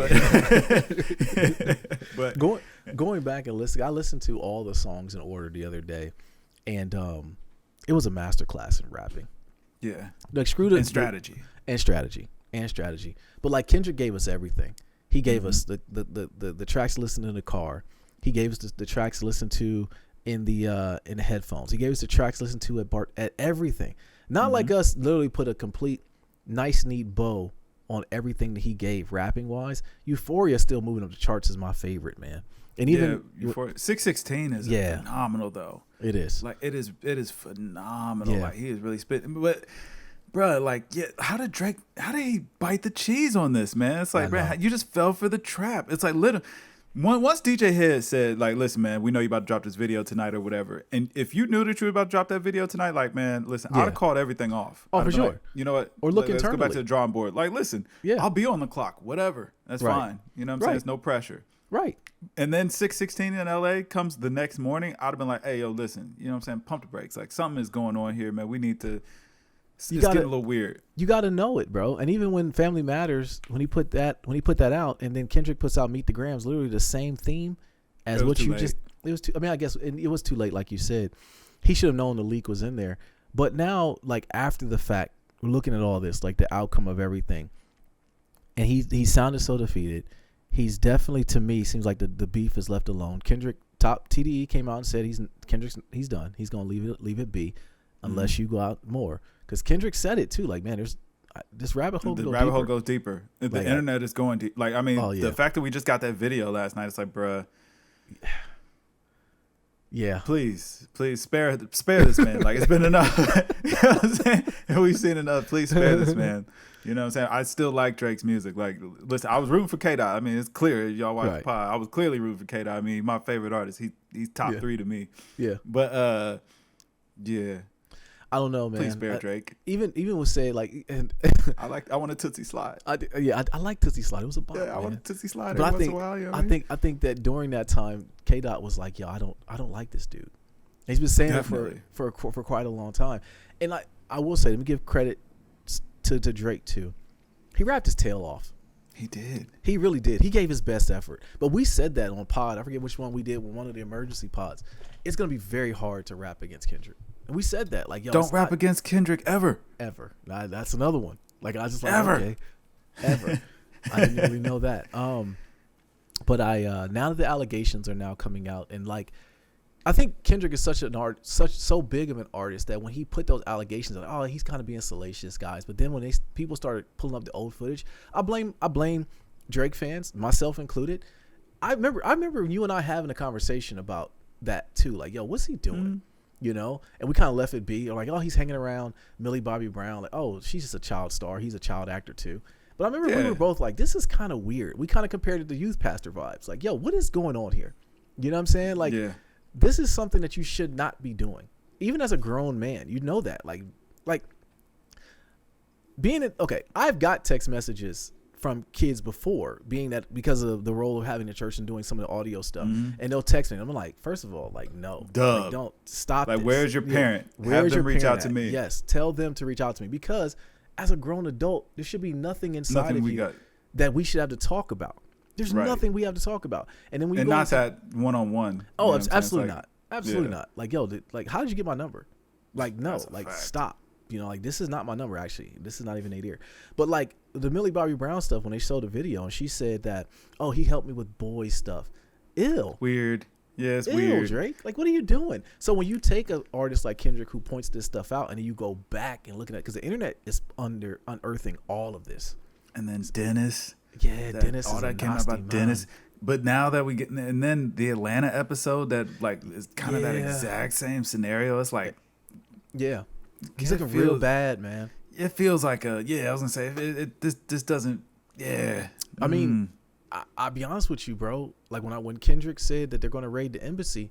Speaker 1: but going back and listening, I listened to all the songs in order the other day, and it was a masterclass in rapping.
Speaker 2: Yeah,
Speaker 1: like screw the
Speaker 2: strategy.
Speaker 1: But like Kendrick gave us everything. He gave us the tracks to listen in the car. He gave us the tracks to listen to in the headphones. He gave us the tracks to listen to at everything. Not like us literally put a complete nice neat bow on everything that he gave rapping wise. Euphoria still moving up the charts is my favorite, man. And even
Speaker 2: Euphoria 616 is phenomenal though.
Speaker 1: It is.
Speaker 2: Like it is phenomenal.
Speaker 1: Yeah.
Speaker 2: Like he is really spitting. But bruh, how did he bite the cheese on this, man? It's like, bruh, you just fell for the trap. It's like literally once DJ Head said, like, listen, man, we know you about to drop this video tonight or whatever. And if you knew that you were about to drop that video tonight, like, man, listen, I'd have called everything off.
Speaker 1: Oh, for sure.
Speaker 2: Like, you know what?
Speaker 1: Or look
Speaker 2: Let's
Speaker 1: internally.
Speaker 2: go back to the drawing board. Like, listen, I'll be on the clock, whatever. That's fine. You know what I'm saying? It's no pressure.
Speaker 1: Right.
Speaker 2: And then 616 in LA comes the next morning. I'd have been like, hey, yo, listen, you know what I'm saying? Pump the brakes. Like, something is going on here, man. We need to. It's getting a little weird. You
Speaker 1: got to know it, bro. And even when Family Matters, when he put that out, and then Kendrick puts out Meet the Grams, literally the same theme as what you just. It was too. I mean, I guess it was too late, like you said. He should have known the leak was in there. But now, like after the fact, we're looking at all this, like the outcome of everything, and he sounded so defeated. He's definitely, to me, seems like the beef is left alone. Kendrick, top TDE came out and said he's done. He's gonna leave it be, unless you go out more. Because Kendrick said it too. Like, man, there's this rabbit hole.
Speaker 2: The rabbit hole goes deeper. The internet is going deep. Like, I mean, the fact that we just got that video last night, it's like, bruh.
Speaker 1: Yeah.
Speaker 2: Please spare this man. Like, it's been enough. You know what I'm saying? We've seen enough. Please spare this man. You know what I'm saying? I still like Drake's music. Like, listen, I was rooting for K-Dot. I mean, it's clear. Y'all watch the pod. I was clearly rooting for K-Dot. I mean, my favorite artist. He's top 3 to me.
Speaker 1: Yeah.
Speaker 2: But yeah.
Speaker 1: I don't know, man.
Speaker 2: Please spare Drake.
Speaker 1: Even would say like, and
Speaker 2: I want a Tootsie Slide.
Speaker 1: I like Tootsie Slide. It was a bomb.
Speaker 2: Yeah, I want a Tootsie Slide.
Speaker 1: But
Speaker 2: every once in a while, you know
Speaker 1: I think that during that time, K-Dot was like, yo, I don't like this dude. He's been saying it for quite a long time. And I will say, let me give credit to Drake too. He rapped his tail off.
Speaker 2: He did.
Speaker 1: He really did. He gave his best effort. But we said that on pod. I forget which one we did with one of the emergency pods. It's gonna be very hard to rap against Kendrick. And we said that, like, yo,
Speaker 2: don't rap against Kendrick ever.
Speaker 1: Nah, that's another one. Like, I was just like,
Speaker 2: ever.
Speaker 1: Okay, ever. I didn't really know that. But now that the allegations are now coming out, and like, I think Kendrick is so big of an artist that when he put those allegations, like, oh, he's kind of being salacious, guys. But then when people started pulling up the old footage, I blame Drake fans, myself included. I remember you and I having a conversation about that too. Like, yo, what's he doing? Mm-hmm. You know, and we kind of left it be. Like, oh, he's hanging around Millie Bobby Brown. Like, oh, she's just a child star. He's a child actor too. But I remember we were both like, this is kind of weird. We kind of compared it to Youth Pastor vibes. Like, yo, what is going on here? You know what I'm saying? Like, this is something that you should not be doing. Even as a grown man, you know that. Like being okay, I've got text messages from kids before, being that because of the role of having the church and doing some of the audio stuff, and they'll text me. I'm like, first of all, like, no, like, don't stop.
Speaker 2: Like,
Speaker 1: this.
Speaker 2: where's your parent? Have them reach out to me.
Speaker 1: Yes, tell them to reach out to me, because as a grown adult, there should be nothing inside of you that we should have to talk about. There's nothing we have to talk about. And then when you
Speaker 2: not that one-on-one.
Speaker 1: Oh, absolutely not. Absolutely not. Like, yo, like, how did you get my number? Like, no, like, stop. You know, like, this is not my number, actually. This is not even Nate Ear. But, like, the Millie Bobby Brown stuff, when they showed the video, and she said that, oh, he helped me with boy stuff. Ew.
Speaker 2: Weird. Yeah, it's weird.
Speaker 1: Drake. Like, what are you doing? So when you take an artist like Kendrick who points this stuff out, and then you go back and look at it, because the internet is unearthing all of this.
Speaker 2: And then Dennis.
Speaker 1: Yeah, Dennis.
Speaker 2: All that came out about Dennis. But now that we get, and then the Atlanta episode that, like, is kind of that exact same scenario. It's like,
Speaker 1: he's looking real bad, man.
Speaker 2: It feels like I was gonna say this doesn't. Yeah,
Speaker 1: I mean, I'll be honest with you, bro. Like, when Kendrick said that they're gonna raid the embassy,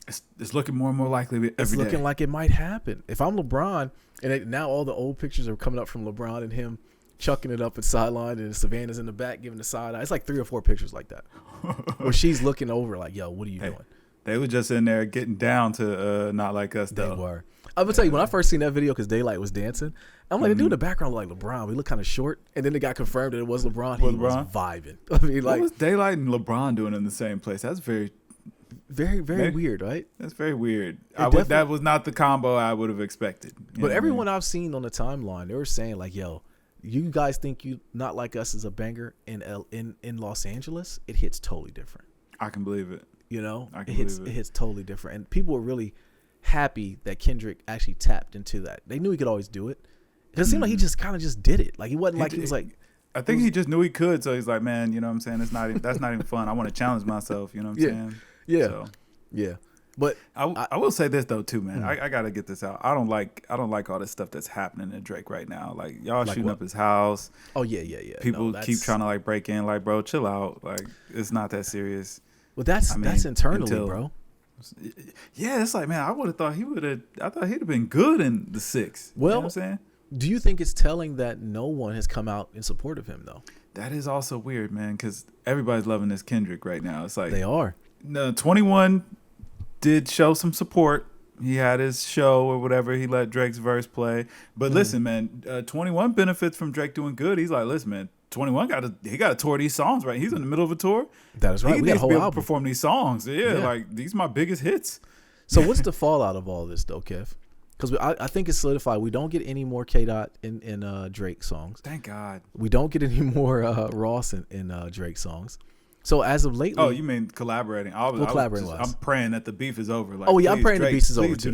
Speaker 2: it's looking more and more likely every day.
Speaker 1: It's looking like it might happen. If I'm LeBron, and now all the old pictures are coming up from LeBron and him chucking it up at sideline, and Savannah's in the back giving the side eye. It's like 3 or 4 pictures like that where she's looking over like, yo, what are you doing?
Speaker 2: They were just in there getting down to Not Like Us, though.
Speaker 1: They were. I'm going to tell you, when I first seen that video, because Daylight was dancing, I'm like, the dude in the background looked like LeBron. We look kind of short. And then it got confirmed that it was LeBron. He was vibing. I mean, like,
Speaker 2: what was Daylight and LeBron doing in the same place? That's very
Speaker 1: weird, right?
Speaker 2: That's very weird. That was not the combo I would have expected.
Speaker 1: But everyone I've seen on the timeline, they were saying, like, yo, you guys think you Not Like Us is a banger in Los Angeles? It hits totally different.
Speaker 2: I can believe it.
Speaker 1: You know, it hits totally different, and people were really happy that Kendrick actually tapped into that. They knew he could always do it. It seemed like he just kind of just did it. Like, he wasn't like he was like.
Speaker 2: I think he just knew he could, so he's like, man, you know what I'm saying? That's not even fun. I want to challenge myself. You know what I'm saying?
Speaker 1: Yeah. So. Yeah. But
Speaker 2: I will say this though too, man. I gotta get this out. I don't like all this stuff that's happening to Drake right now. Like, y'all shooting up his house.
Speaker 1: Oh yeah.
Speaker 2: People keep trying to like break in. Like, bro, chill out. Like, it's not that serious.
Speaker 1: Well, that's internally, bro.
Speaker 2: Yeah, it's like, man, I would have thought I thought he'd have been good in the 6.
Speaker 1: Well,
Speaker 2: you know what I'm saying?
Speaker 1: Do you think it's telling that no one has come out in support of him though?
Speaker 2: That is also weird, man, because everybody's loving this Kendrick right now. It's like
Speaker 1: they are.
Speaker 2: No, 21 did show some support. He had his show or whatever. He let Drake's verse play. But listen, man, 21 benefits from Drake doing good. He's like, listen, man, 21 got to tour these songs, right? He's in the middle of a tour.
Speaker 1: That is right.
Speaker 2: He
Speaker 1: we got a whole album.
Speaker 2: Perform these songs. Yeah, like, these are my biggest hits.
Speaker 1: So what's the fallout of all this, though, Kev? Because I think it's solidified. We don't get any more K-Dot in Drake songs.
Speaker 2: Thank God.
Speaker 1: We don't get any more Ross in Drake songs. So as of lately,
Speaker 2: oh, you mean collaborating? I'm praying that the beef is over. Like,
Speaker 1: I'm praying
Speaker 2: Drake,
Speaker 1: the beef is over
Speaker 2: too.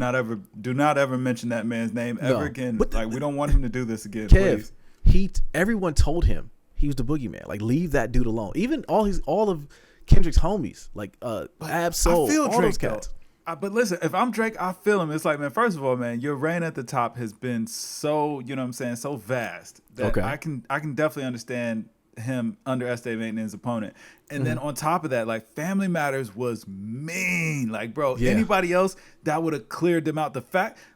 Speaker 2: Do not ever mention that man's name ever again.
Speaker 1: But
Speaker 2: like, we don't want him to do this again.
Speaker 1: Kev,
Speaker 2: please.
Speaker 1: Everyone told him he was the boogeyman. Like, leave that dude alone. Even all of Kendrick's homies, like Ab-Soul, all
Speaker 2: Drake,
Speaker 1: those cats.
Speaker 2: But listen, if I'm Drake, I feel him. It's like, man, first of all, man, your reign at the top has been so, you know what I'm saying, so vast that I can definitely understand him underestimating his opponent. And then on top of that, like, Family Matters was mean. Like, bro, anybody else that would have cleared them out.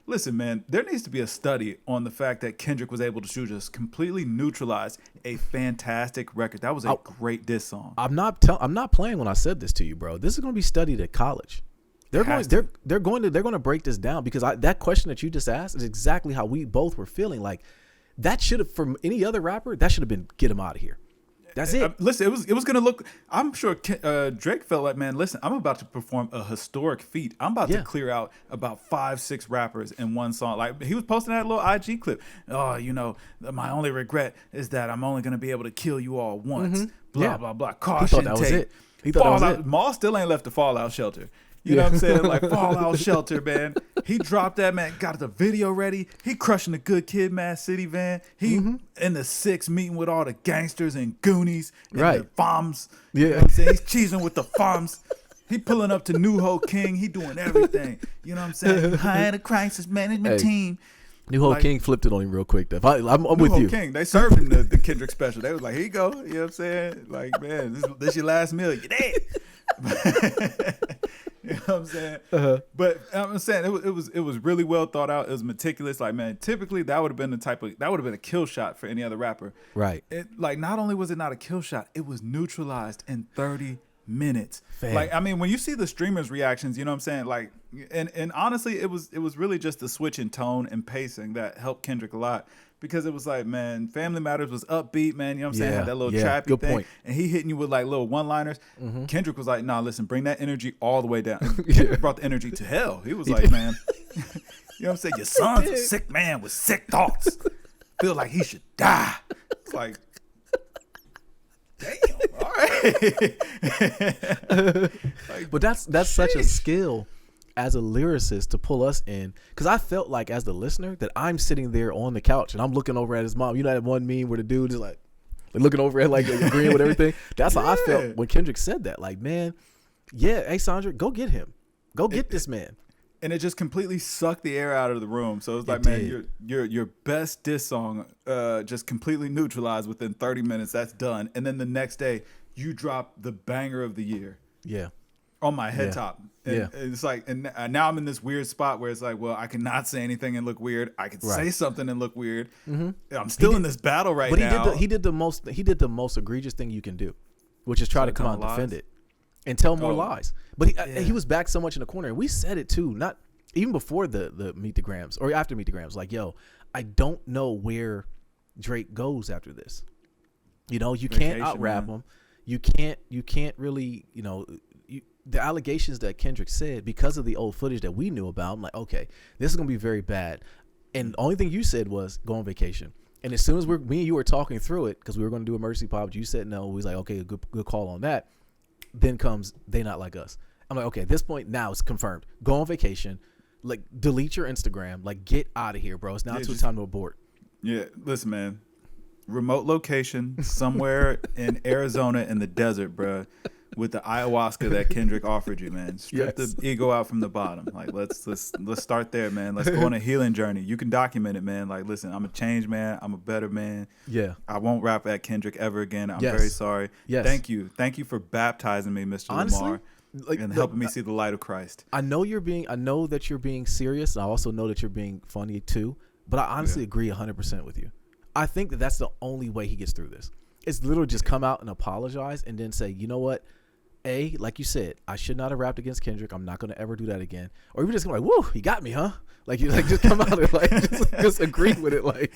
Speaker 2: Listen, man, there needs to be a study on the fact that Kendrick was able to just completely neutralize a fantastic record. That was a great diss song.
Speaker 1: I'm not playing when I said this to you, bro. This is going to be studied at college. They're going to break this down, because that question that you just asked is exactly how we both were feeling. Like, that should have, from any other rapper, that should have been get him out of here. That's it.
Speaker 2: Listen, it was gonna look. I'm sure Drake felt like, man, listen, I'm about to perform a historic feat. I'm about to clear out about 5-6 rappers in one song. Like, he was posting that little IG clip. Oh, you know, my only regret is that I'm only gonna be able to kill you all once. Blah blah blah. Caution.
Speaker 1: He thought that was it. He thought that was it.
Speaker 2: Maul still ain't left the Fallout shelter. You know what I'm saying? Like, Fallout Shelter, man. He dropped that, man. Got the video ready. He crushing the Good Kid, Mad City van. He in the 6 meeting with all the gangsters and Goonies and the FOMs.
Speaker 1: Yeah.
Speaker 2: You know what I'm saying? He's cheesing with the FOMs. He pulling up to New Ho King. He doing everything. You know what I'm saying? Behind a crisis management team.
Speaker 1: New Ho King flipped it on him real quick. Though. I'm with you.
Speaker 2: King, they served him the Kendrick special. They was like, here you go. You know what I'm saying? Like, man, this your last meal. You dead. You You know what I'm saying? But I'm saying it was really well thought out. It was meticulous. Like, man, typically that would have been a kill shot for any other rapper.
Speaker 1: Right.
Speaker 2: Like, not only was it not a kill shot, it was neutralized in 30 minutes.
Speaker 1: Fair.
Speaker 2: Like, I mean, when you see the streamers' reactions, you know what I'm saying? Like, and honestly, it was really just the switch in tone and pacing that helped Kendrick a lot. Because it was like, man, Family Matters was upbeat, man. You know what I'm saying? Had that little trappy
Speaker 1: good
Speaker 2: thing.
Speaker 1: Point.
Speaker 2: And he hitting you with like little one-liners. Kendrick was like, nah, listen, bring that energy all the way down. Kendrick brought the energy to hell. He was like, man, you know what I'm saying? Your son's a sick man with sick thoughts. Feel like he should die. It's like, damn, all right.
Speaker 1: Like, but that's such a skill as a lyricist to pull us in, because I felt like as the listener that I'm sitting there on the couch and I'm looking over at his mom. You know that one meme where the dude is like looking over at like agreeing with everything. That's how I felt when Kendrick said that. Like, man, yeah, hey Sandra, go get him, go get this man.
Speaker 2: And it just completely sucked the air out of the room. So it's like, man, your best diss song just completely neutralized within 30 minutes. That's done. And then the next day, you drop the banger of the year.
Speaker 1: Yeah.
Speaker 2: On my head top. And it's like, and now I'm in this weird spot where it's like, well, I cannot say anything and look weird. I could say something and look weird. I'm still in this battle right now.
Speaker 1: But he did the most egregious thing you can do, which is try to come out and defend it and tell more lies. But he was back so much in the corner, and we said it too, not even before the Meet the Grams or after Meet the Grams. Like, yo, I don't know where Drake goes after this. You know, you can't out rap him. You can't really, you know. The allegations that Kendrick said, because of the old footage that we knew about, I'm like, okay, this is gonna be very bad. And the only thing you said was go on vacation. And as soon as me and you were talking through it, because we were going to do emergency pop, you said no. We was like, okay, good call on that. Then comes They Not Like Us. I'm like, okay, at this point now it's confirmed. Go on vacation, like delete your Instagram, like get out of here, bro. It's now time to abort.
Speaker 2: Yeah, listen, man. Remote location somewhere in Arizona in the desert, bro. With the ayahuasca that Kendrick offered you, man. Strip the ego out from the bottom. Like, let's start there, man. Let's go on a healing journey. You can document it, man. Like, listen, I'm a changed man. I'm a better man. Yeah. I won't rap at Kendrick ever again. I'm very sorry. Yes. Thank you for baptizing me, Mr. Lamar, and helping me see the light of Christ. I know that you're being serious, and I also know that you're being funny too. But I honestly agree 100% with you. I think that that's the only way he gets through this. It's literally just come out and apologize, and then say, you know what? Like you said, I should not have rapped against Kendrick. I'm not going to ever do that again. Or even just go like, whoa, he got me, huh? Like, you like just come out and like just agree with it. Like,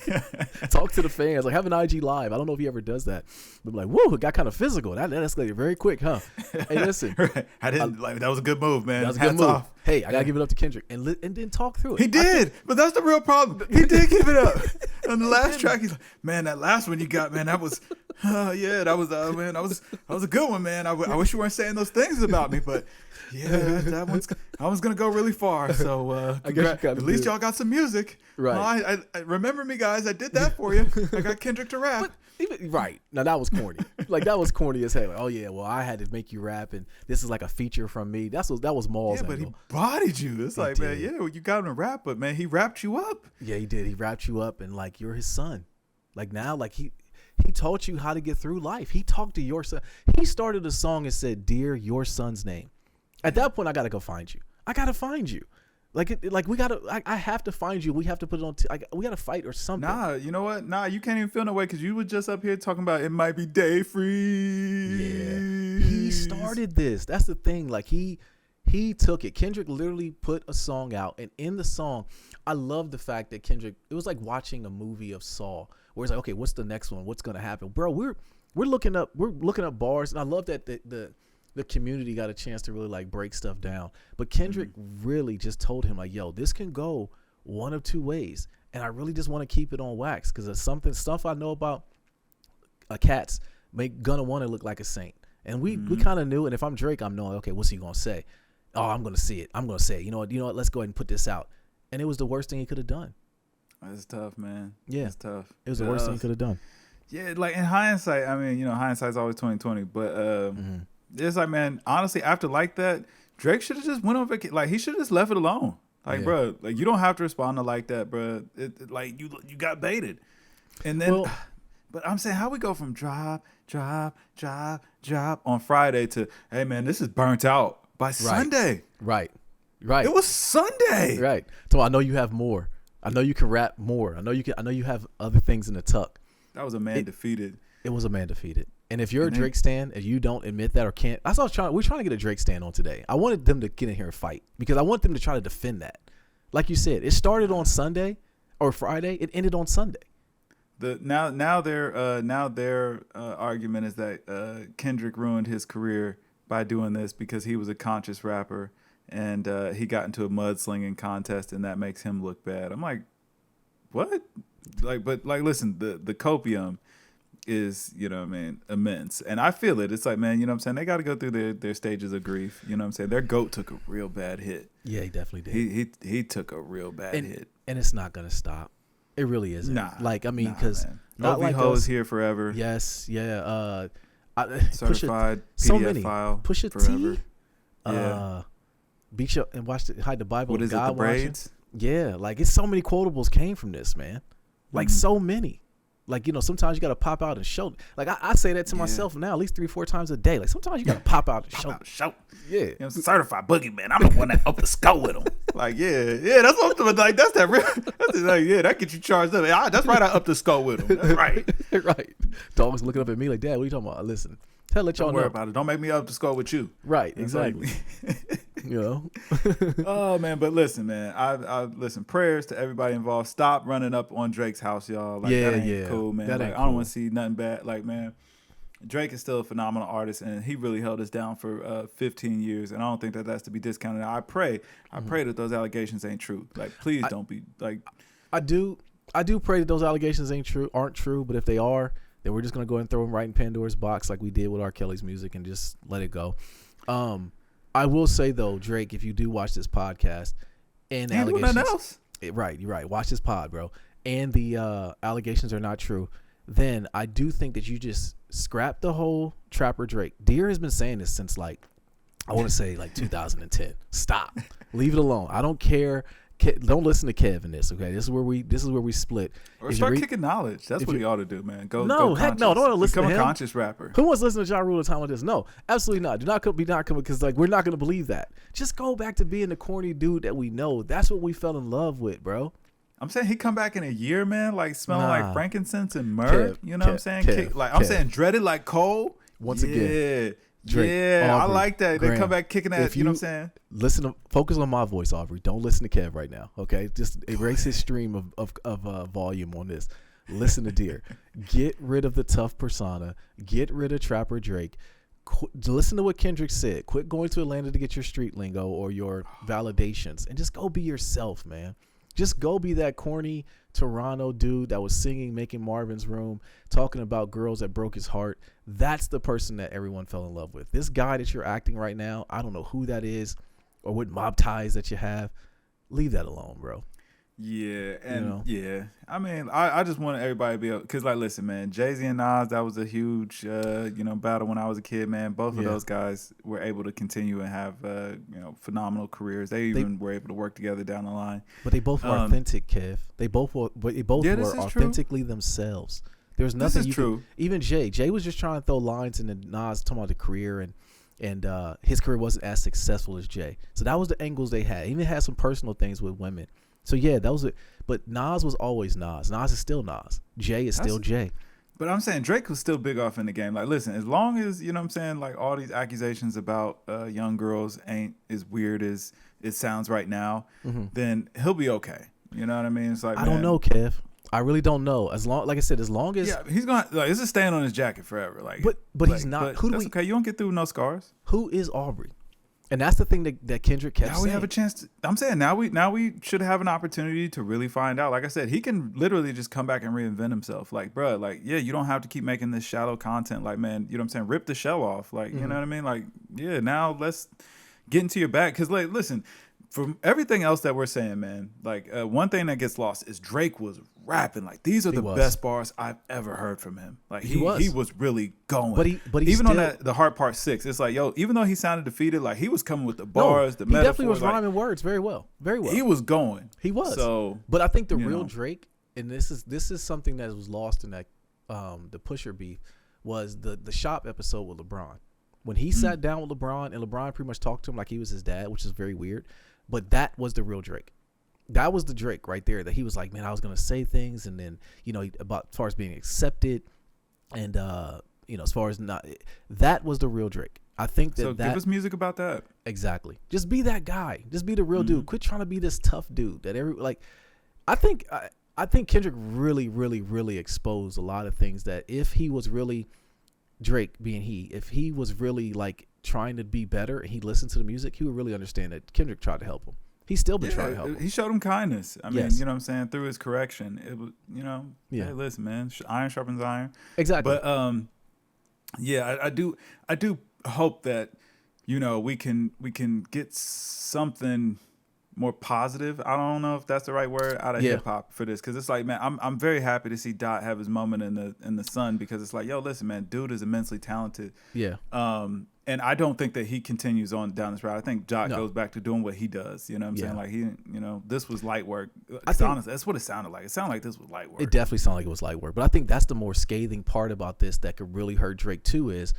Speaker 2: talk to the fans. Like, have an IG live. I don't know if he ever does that. But like, whoa, it got kind of physical. That escalated very quick, huh? Hey, listen, that was a good move, man. That was a good move. Off. Hey, I gotta give it up to Kendrick and then talk through it. He did, but that's the real problem. He did give it up. On the last track, he's like, man, that last one you got, man, that was. That was a good one, man. I wish you weren't saying those things about me, but that one's gonna go really far. So I guess at least y'all got some music, right? I remember me, guys. I did that for you. I got Kendrick to rap. Right now, that was corny. Like, that was corny as hell. Like, oh yeah, well, I had to make you rap, and this is like a feature from me. That was Maul's angle. But he bodied you. It's like, man, you got him to rap, but man, he wrapped you up. Yeah, he did. He wrapped you up, and like, you're his son. Like, now, like he taught you how to get through life. He talked to your son. He started a song and said, "Dear, your son's name." At that point, I gotta go find you. I gotta find you. I have to find you. We have to put it on. We gotta fight or something. Nah, you know what? Nah, you can't even feel no way because you were just up here talking about it might be day free. Yeah, he started this. That's the thing. Like, he took it. Kendrick literally put a song out, and in the song, I love the fact that Kendrick. It was like watching a movie of Saw, where it's like, okay, what's the next one? What's gonna happen, bro? We're looking up bars, and I love that the community got a chance to really like break stuff down. But Kendrick really just told him like, yo, this can go one of two ways. And I really just want to keep it on wax because there's stuff I know about cats gonna want to look like a saint. And we kind of knew. And if I'm Drake, I'm knowing, okay, what's he going to say? Oh, I'm going to see it. I'm going to say it. You know what? Let's go ahead and put this out. And it was the worst thing he could have done. That's tough, man. Yeah. It's tough. It was the worst thing he could have done. Yeah, like in hindsight, I mean, hindsight's always 20/20, but it's like, man, honestly, after like that, Drake should have just went on vacation. Like, he should have just left it alone. Like, bro, like, you don't have to respond to like that, bro. Like, you got baited. And then, but I'm saying, how we go from drop on Friday to, hey, man, this is burnt out. by Sunday.
Speaker 1: Right.
Speaker 2: It was Sunday.
Speaker 1: Right. So I know you have more. I know you can rap more. I know you have other things in the tuck.
Speaker 2: That was a man defeated.
Speaker 1: It was a man defeated. And if you're a Drake stan and you don't admit that or can't, that's what we're trying to get a Drake stan on today. I wanted them to get in here and fight because I want them to try to defend that. Like you said, it started on Sunday or Friday. It ended on Sunday.
Speaker 2: Now their argument is that Kendrick ruined his career by doing this because he was a conscious rapper and he got into a mudslinging contest and that makes him look bad. I'm like, what? Listen, the copium is, immense. And I feel it. It's like, man, you know what I'm saying? They got to go through their stages of grief. You know what I'm saying? Their GOAT took a real bad hit.
Speaker 1: Yeah, he definitely did.
Speaker 2: He took a real bad hit.
Speaker 1: And it's not going to stop. It really isn't.
Speaker 2: Nah.
Speaker 1: Because
Speaker 2: not like us here forever.
Speaker 1: Yes, yeah.
Speaker 2: Certified PDF
Speaker 1: so many.
Speaker 2: file.
Speaker 1: Push a
Speaker 2: forever.
Speaker 1: T.
Speaker 2: Yeah.
Speaker 1: Beat you and hide the Bible.
Speaker 2: What is
Speaker 1: God
Speaker 2: it, the braids?
Speaker 1: Watching. Yeah, it's so many quotables came from this, man. So many. Sometimes you got to pop out and show. I say that to myself now at least 3-4 times a day. Sometimes you got to pop out and show. Yeah.
Speaker 2: Certified boogeyman. I'm the one that up the skull with him. That's what I'm like. That's that real. That gets you charged up. That's right. I up the skull with him. That's right.
Speaker 1: Right. Dog's looking up at me like, Dad, what are you talking about? Listen, let y'all
Speaker 2: Don't
Speaker 1: know.
Speaker 2: worry about it. Don't make me up the skull with you.
Speaker 1: Right. Exactly.
Speaker 2: Oh man, but listen, man. I listen. Prayers to everybody involved. Stop running up on Drake's house, y'all. That ain't cool, man.
Speaker 1: That ain't
Speaker 2: I don't want to see nothing bad. Man, Drake is still a phenomenal artist, and he really held us down for 15 years, and I don't think that that's to be discounted. I pray that those allegations ain't true. Please don't be like.
Speaker 1: I do pray that those allegations aren't true, but if they are, then we're just gonna go ahead and throw them right in Pandora's box like we did with R. Kelly's music and just let it go. I will say though, Drake, if you do watch this podcast and
Speaker 2: ain't
Speaker 1: allegations,
Speaker 2: nothing else.
Speaker 1: You're right. Watch this pod, bro. And the allegations are not true. Then I do think that you just scrap the whole Trapper Drake. Deere has been saying this since I want to say 2010. Stop. Leave it alone. I don't care. Don't listen to Kev in this. Okay, this is where we split.
Speaker 2: Or start kicking knowledge. That's what he ought to do, man. Go
Speaker 1: heck no. Don't want to listen to him.
Speaker 2: Become a conscious rapper.
Speaker 1: Who wants to listen to Ja Rule at a time like this? No, absolutely not. Do not be not coming because we're not going to believe that. Just go back to being the corny dude that we know. That's what we fell in love with, bro.
Speaker 2: I'm saying he come back in a year, man, smelling like frankincense and myrrh. You know what I'm saying? I'm saying dreaded like coal.
Speaker 1: Once again.
Speaker 2: Drake, Aubrey, I like that.
Speaker 1: Graham,
Speaker 2: they come back kicking ass. You know what I'm saying?
Speaker 1: Focus on my voice, Aubrey. Don't listen to Kev right now. Okay, just erase his stream of volume on this. Listen to Deere. Get rid of the tough persona. Get rid of Trapper Drake. Listen to what Kendrick said. Quit going to Atlanta to get your street lingo or your validations, and just go be yourself, man. Just go be that corny Toronto dude that was singing Making Marvin's Room, talking about girls that broke his heart. That's the person that everyone fell in love with. This guy that you're acting right now, I don't know who that is or what mob ties that you have. Leave that alone, bro.
Speaker 2: Yeah, and I mean, I just want everybody to be able, because listen, man, Jay-Z and Nas, that was a huge battle when I was a kid, man. Both of those guys were able to continue and have phenomenal careers. They were able to work together down the line.
Speaker 1: But they both were authentic, Kev. They both were authentically themselves. There's nothing.
Speaker 2: This is true.
Speaker 1: Even Jay was just trying to throw lines into Nas talking about the career and his career wasn't as successful as Jay. So that was the angles they had. Even had some personal things with women. So yeah, that was it. But Nas was always Nas. Nas is still Nas. Jay is still Jay.
Speaker 2: But I'm saying Drake was still big off in the game. Listen, as long as, you know what I'm saying, all these accusations about young girls ain't as weird as it sounds right now, then he'll be okay. You know what I mean? It's
Speaker 1: I don't know, Kev. I really don't know. As long as
Speaker 2: he's gonna this is staying on his jacket forever.
Speaker 1: But he's not.
Speaker 2: But that's okay. You don't get through no scars.
Speaker 1: Who is Aubrey? And that's the thing that Kendrick kept saying.
Speaker 2: Now we have a chance to, I'm saying now we should have an opportunity to really find out. Like I said, he can literally just come back and reinvent himself. Bruh, you don't have to keep making this shallow content. Man, you know what I'm saying? Rip the shell off. You know what I mean? Now let's get into your bag. Because listen, from everything else that we're saying, man, one thing that gets lost is Drake was rapping. These are the best bars I've ever heard from him. He was really going.
Speaker 1: But he
Speaker 2: even
Speaker 1: still,
Speaker 2: on the Heart Part 6, it's even though he sounded defeated, he was coming with the bars, the metaphors.
Speaker 1: He definitely was rhyming words very well. Very well.
Speaker 2: He was going.
Speaker 1: He was.
Speaker 2: So,
Speaker 1: but I think the real Drake, and this is something that was lost in that the Pusher beef, was the Shop episode with LeBron. When he sat down with LeBron and LeBron pretty much talked to him like he was his dad, which is very weird. But that was the real Drake. That was the Drake right there that he was like, man, I was going to say things. And then, about as far as being accepted and, as far as not, that was the real Drake. I think that.
Speaker 2: So give us music about that.
Speaker 1: Exactly. Just be that guy. Just be the real dude. Quit trying to be this tough dude that I think Kendrick really, really, really exposed a lot of things that if he was really Drake being if he was really like trying to be better and he listened to the music, he would really understand that Kendrick tried to help him. He's still been trying to help him.
Speaker 2: He showed him kindness. I mean, you know what I'm saying? Through his correction. It was, hey, listen, man, iron sharpens iron.
Speaker 1: Exactly.
Speaker 2: But, I do hope that, we can get something more positive. I don't know if that's the right word out of hip hop for this. Cause it's like, man, I'm very happy to see Dot have his moment in the sun because it's like, yo, listen, man, dude is immensely talented. Yeah. And I don't think that he continues on down this route. I think Jock goes back to doing what he does. You know what I'm saying? Like this was light work. Honestly, that's what it sounded like. It sounded like this was light work.
Speaker 1: It definitely sounded like it was light work. But I think that's the more scathing part about this that could really hurt Drake too is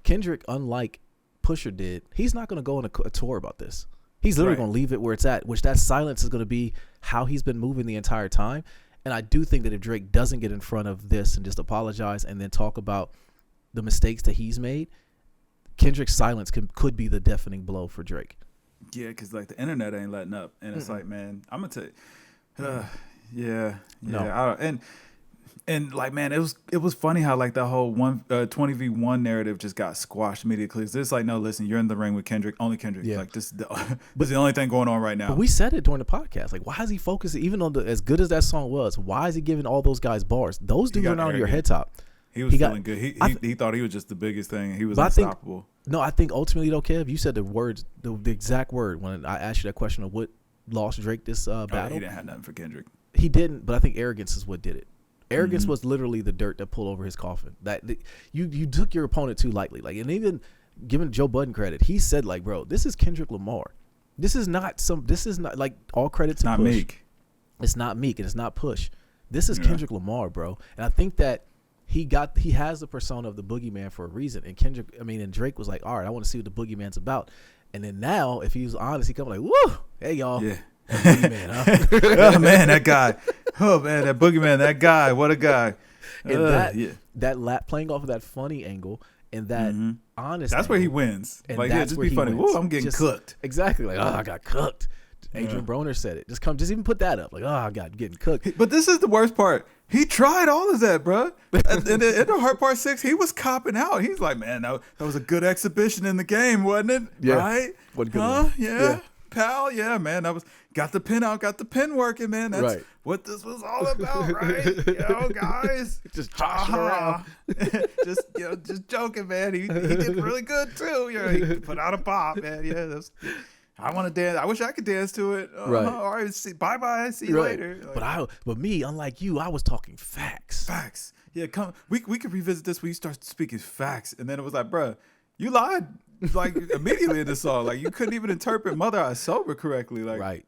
Speaker 1: Kendrick, unlike Pusha did, he's not going to go on a tour about this. He's literally going to leave it where it's at, which that silence is going to be how he's been moving the entire time. And I do think that if Drake doesn't get in front of this and just apologize and then talk about the mistakes that he's made, Kendrick's silence could be the deafening blow for Drake.
Speaker 2: Yeah, because like the internet ain't letting up. And it's like, man, I'm going to tell you. No. And like, man, it was funny how like that whole 20v1 narrative just got squashed immediately. It's like, no, listen, you're in the ring with Kendrick, only Kendrick. Yeah. Like this is the only thing going on right now.
Speaker 1: But we said it during the podcast. Like, why is he focusing, even on as good as that song was, why is he giving all those guys bars? Those dudes are not on your head top.
Speaker 2: He was feeling good. He thought he was just the biggest thing. He was unstoppable.
Speaker 1: I think ultimately though, Kev, you said the words, the exact word when I asked you that question of what lost Drake this battle.
Speaker 2: He didn't have nothing for Kendrick.
Speaker 1: He didn't, but I think arrogance is what did it. Arrogance was literally the dirt that pulled over his coffin. You took your opponent too lightly. Like, and even giving Joe Budden credit, he said like, bro, this is Kendrick Lamar. This is not like all credit to Push.
Speaker 2: Meek.
Speaker 1: It's not Meek and it's not Push. This is Kendrick Lamar, bro. And I think that he has the persona of the boogeyman for a reason. And Drake was like, all right, I want to see what the boogeyman's about. And then now, if he was honest, he come like, woo, hey y'all. Yeah. Boogeyman, huh?
Speaker 2: Oh man, that guy. Oh man, that boogeyman, that guy. What a guy.
Speaker 1: And that playing off of that funny angle and that honest.
Speaker 2: That's
Speaker 1: angle,
Speaker 2: where he wins.
Speaker 1: And
Speaker 2: like, just be funny. Woo, I'm getting cooked.
Speaker 1: Exactly. Like, I got cooked. Adrian Broner said it. Just even put that up. Like, I got getting cooked.
Speaker 2: But this is the worst part. He tried all of that, bro. In the Hard Part 6, he was copping out. He's like, man, that was a good exhibition in the game, wasn't it?
Speaker 1: Yeah.
Speaker 2: Right?
Speaker 1: What good one.
Speaker 2: Yeah. Pal, yeah, man, got the pen out, got the pen working, man. That's what this was all about, right? Guys,
Speaker 1: just joshing around,
Speaker 2: just joking, man. He did really good too. He put out a pop, man. Yeah, I want to dance. I wish I could dance to it.
Speaker 1: Right.
Speaker 2: All right. Bye. See you later.
Speaker 1: Like, but me, unlike you, I was talking facts.
Speaker 2: Facts. Yeah. Come. We could revisit this when you start speaking facts, and then it was like, bruh, you lied. Like immediately in the song, like you couldn't even interpret "Mother I Sober" correctly. Like,
Speaker 1: right,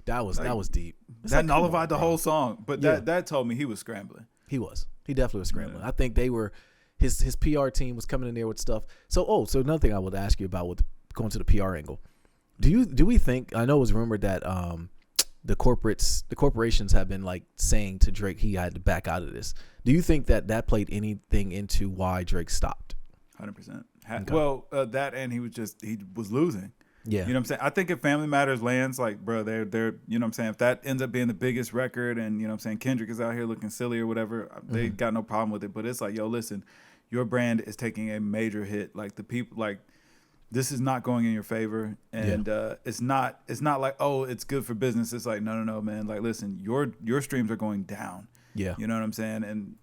Speaker 1: that was deep.
Speaker 2: That nullified the whole song. But that told me he was scrambling.
Speaker 1: He definitely was scrambling. I think they were his PR team was coming in there with stuff. So another thing I would ask you about with going to the PR angle. Do we think? I know it was rumored that the corporations have been like saying to Drake he had to back out of this. Do you think that played anything into why Drake stopped?
Speaker 2: 100%. Okay. Well, that and he was losing.
Speaker 1: Yeah.
Speaker 2: You know what I'm saying? I think if Family Matters lands, like, bro, they're you know what I'm saying? If that ends up being the biggest record and, you know what I'm saying, Kendrick is out here looking silly or whatever, they got no problem with it. But it's like, yo, listen, your brand is taking a major hit. Like, the people, like, this is not going in your favor. And it's not like, oh, it's good for business. It's like, no, man. Like, listen, your streams are going down.
Speaker 1: Yeah.
Speaker 2: You know what I'm saying? And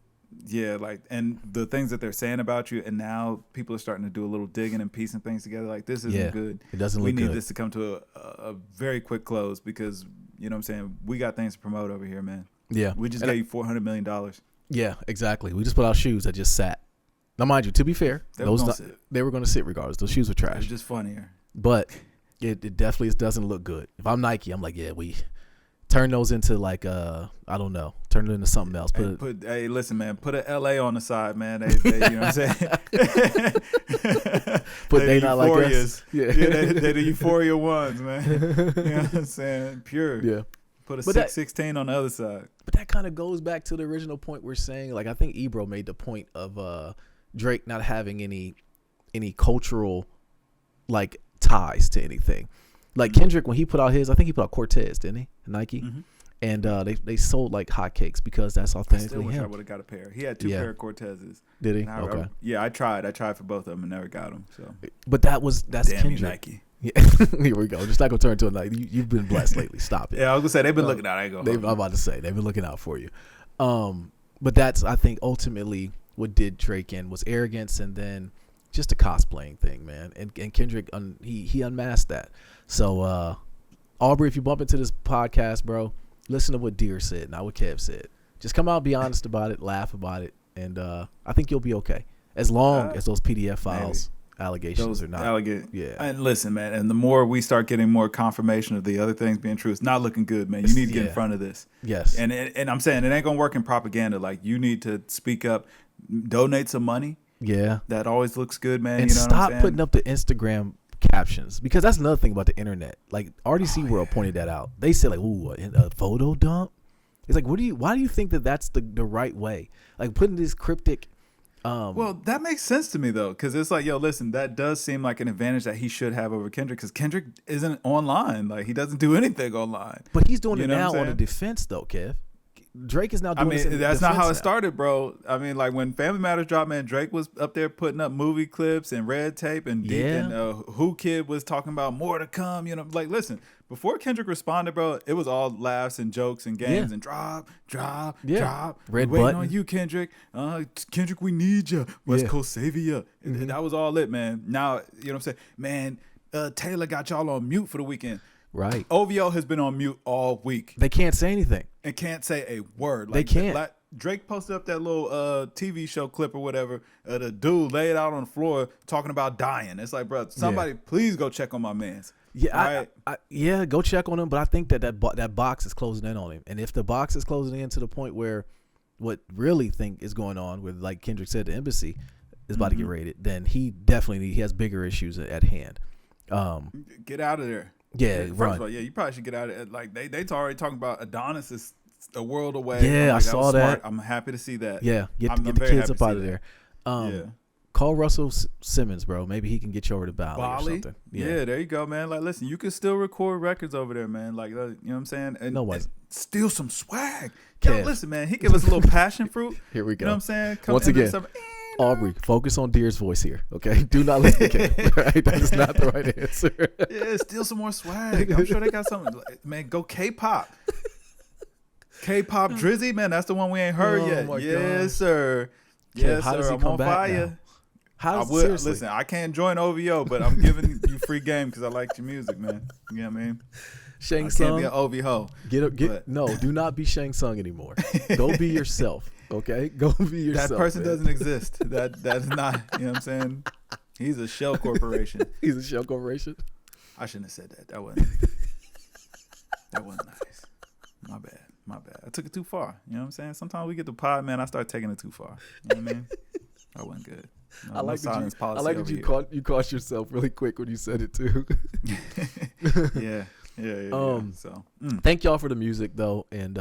Speaker 2: yeah, like, and the things that they're saying about you, and now people are starting to do a little digging and piecing things together. Like, this isn't good.
Speaker 1: It doesn't look good.
Speaker 2: We need this to come to a very quick close because, you know what I'm saying, we got things to promote over here, man.
Speaker 1: Yeah.
Speaker 2: We just gave you $400 million.
Speaker 1: Yeah, exactly. We just put out shoes that just sat. Now, mind you, to be fair, they were going to sit regardless. Those shoes were trash.
Speaker 2: It's just funnier.
Speaker 1: But it definitely doesn't look good. If I'm Nike, I'm like, yeah, turn those into like I don't know, turn it into something else.
Speaker 2: Hey, listen, man, put a LA on the side, man. They you know what I'm saying?
Speaker 1: But they not like us.
Speaker 2: Yeah, they're the Euphoria ones, man. You know what I'm saying? Pure.
Speaker 1: Yeah.
Speaker 2: Put a 616 on the other side.
Speaker 1: But that kind of goes back to the original point we're saying. Like, I think Ebro made the point of Drake not having any cultural like ties to anything. Like Kendrick, when he put out his, I think he put out Cortez, didn't he? Nike. And they sold like hotcakes because that's authentically
Speaker 2: I wish
Speaker 1: him.
Speaker 2: I would have got a pair. He had 2 pair of Cortezes.
Speaker 1: Did he? Okay.
Speaker 2: I tried for both of them and never got them. So,
Speaker 1: but that's
Speaker 2: damn
Speaker 1: Kendrick.
Speaker 2: You, Nike.
Speaker 1: Yeah. Here we go. Just not gonna turn into a night. You've been blessed lately. Stop it.
Speaker 2: Yeah, I was gonna say they've been looking out.
Speaker 1: I'm about to say they've been looking out for you. But that's, I think, ultimately what did Drake in was arrogance, and then just a cosplaying thing, man. And Kendrick, he unmasked that. So Aubrey, if you bump into this podcast, bro, listen to what Deer said, not what Kev said. Just come out, be honest about it, laugh about it, and I think you'll be okay as long as those PDF files. Maybe. Allegations or not.
Speaker 2: Yeah. And listen, man, and the more we start getting more confirmation of the other things being true, it's not looking good, man. You need to get in front of this.
Speaker 1: Yes.
Speaker 2: And I'm saying it ain't going to work in propaganda. Like, you need to speak up, donate some money.
Speaker 1: Yeah.
Speaker 2: That always looks good, man.
Speaker 1: And
Speaker 2: you know
Speaker 1: stop
Speaker 2: what I'm saying?
Speaker 1: putting up the Instagram captions, because that's another thing about the internet. Like, RDC World pointed that out. They said, like, ooh, a photo dump? It's like, why do you think that that's the right way? Like, putting these cryptic...
Speaker 2: well, that makes sense to me, though, because it's like, yo, listen, that does seem like an advantage that he should have over Kendrick, because Kendrick isn't online. Like, he doesn't do anything online.
Speaker 1: But he's doing it now on the defense, though, Kev. Drake is now doing this in the
Speaker 2: that's not how it
Speaker 1: now.
Speaker 2: started, bro. I mean, like, when Family Matters dropped, man, Drake was up there putting up movie clips and red tape, and Who Kid was talking about more to come. You know, like, listen, before Kendrick responded, bro, it was all laughs and jokes and games and drop.
Speaker 1: Red
Speaker 2: waiting
Speaker 1: button
Speaker 2: on you, Kendrick. Kendrick, we need you. West Coast Savior. Mm-hmm. That was all it, man. Now, you know what I'm saying? Man, Taylor got y'all on mute for the weekend.
Speaker 1: Right.
Speaker 2: OVO has been on mute all week.
Speaker 1: They can't say anything.
Speaker 2: And can't say a word. Like,
Speaker 1: they can't.
Speaker 2: Like, Drake posted up that little TV show clip or whatever. The dude laid out on the floor talking about dying. It's like, bro, somebody please go check on my mans.
Speaker 1: Yeah, right? Go check on him. But I think that box is closing in on him. And if the box is closing in to the point where what really think is going on with, like Kendrick said, the embassy is about to get raided, then he has bigger issues at hand.
Speaker 2: Get out of there.
Speaker 1: Yeah,
Speaker 2: first of all, you probably should get out of it. Like, they already talking about Adonis is a world away.
Speaker 1: Yeah, I saw that.
Speaker 2: I'm happy to see that.
Speaker 1: Yeah, get the kids up out of there. Call Russell Simmons, bro. Maybe he can get you over to Bali or something.
Speaker 2: Yeah, there you go, man. Like, listen, you can still record records over there, man. Like, you know what I'm saying? And steal some swag. Yo, listen, man, he give us a little passion fruit.
Speaker 1: Here we go.
Speaker 2: You know what I'm saying?
Speaker 1: Once again. Aubrey, focus on Deer's voice here, okay? Do not listen to Kev, right? That is not the right answer.
Speaker 2: Yeah, steal some more swag. I'm sure they got something. Man, go K-pop. K-pop Drizzy, man, that's the one we ain't heard yet. Yes, God. Sir. Yes,
Speaker 1: how
Speaker 2: sir.
Speaker 1: Does he
Speaker 2: I'm
Speaker 1: come
Speaker 2: on
Speaker 1: back
Speaker 2: fire.
Speaker 1: Now? How seriously?
Speaker 2: Listen, I can't join OVO, but I'm giving you free game because I like your music, man. You know what I mean?
Speaker 1: Shang
Speaker 2: Tsung. Can't be an OVO.
Speaker 1: No, do not be Shang Tsung anymore. Go be yourself. Okay, go be yourself.
Speaker 2: That person doesn't exist. That's not. You know what I'm saying? He's a shell corporation.
Speaker 1: He's a shell corporation.
Speaker 2: I shouldn't have said that. That wasn't nice. My bad. I took it too far. You know what I'm saying? Sometimes we get the pod, man. I start taking it too far. You know what I mean? That wasn't good.
Speaker 1: I like that you caught yourself really quick when you said it too.
Speaker 2: Yeah. So
Speaker 1: thank y'all for the music though, and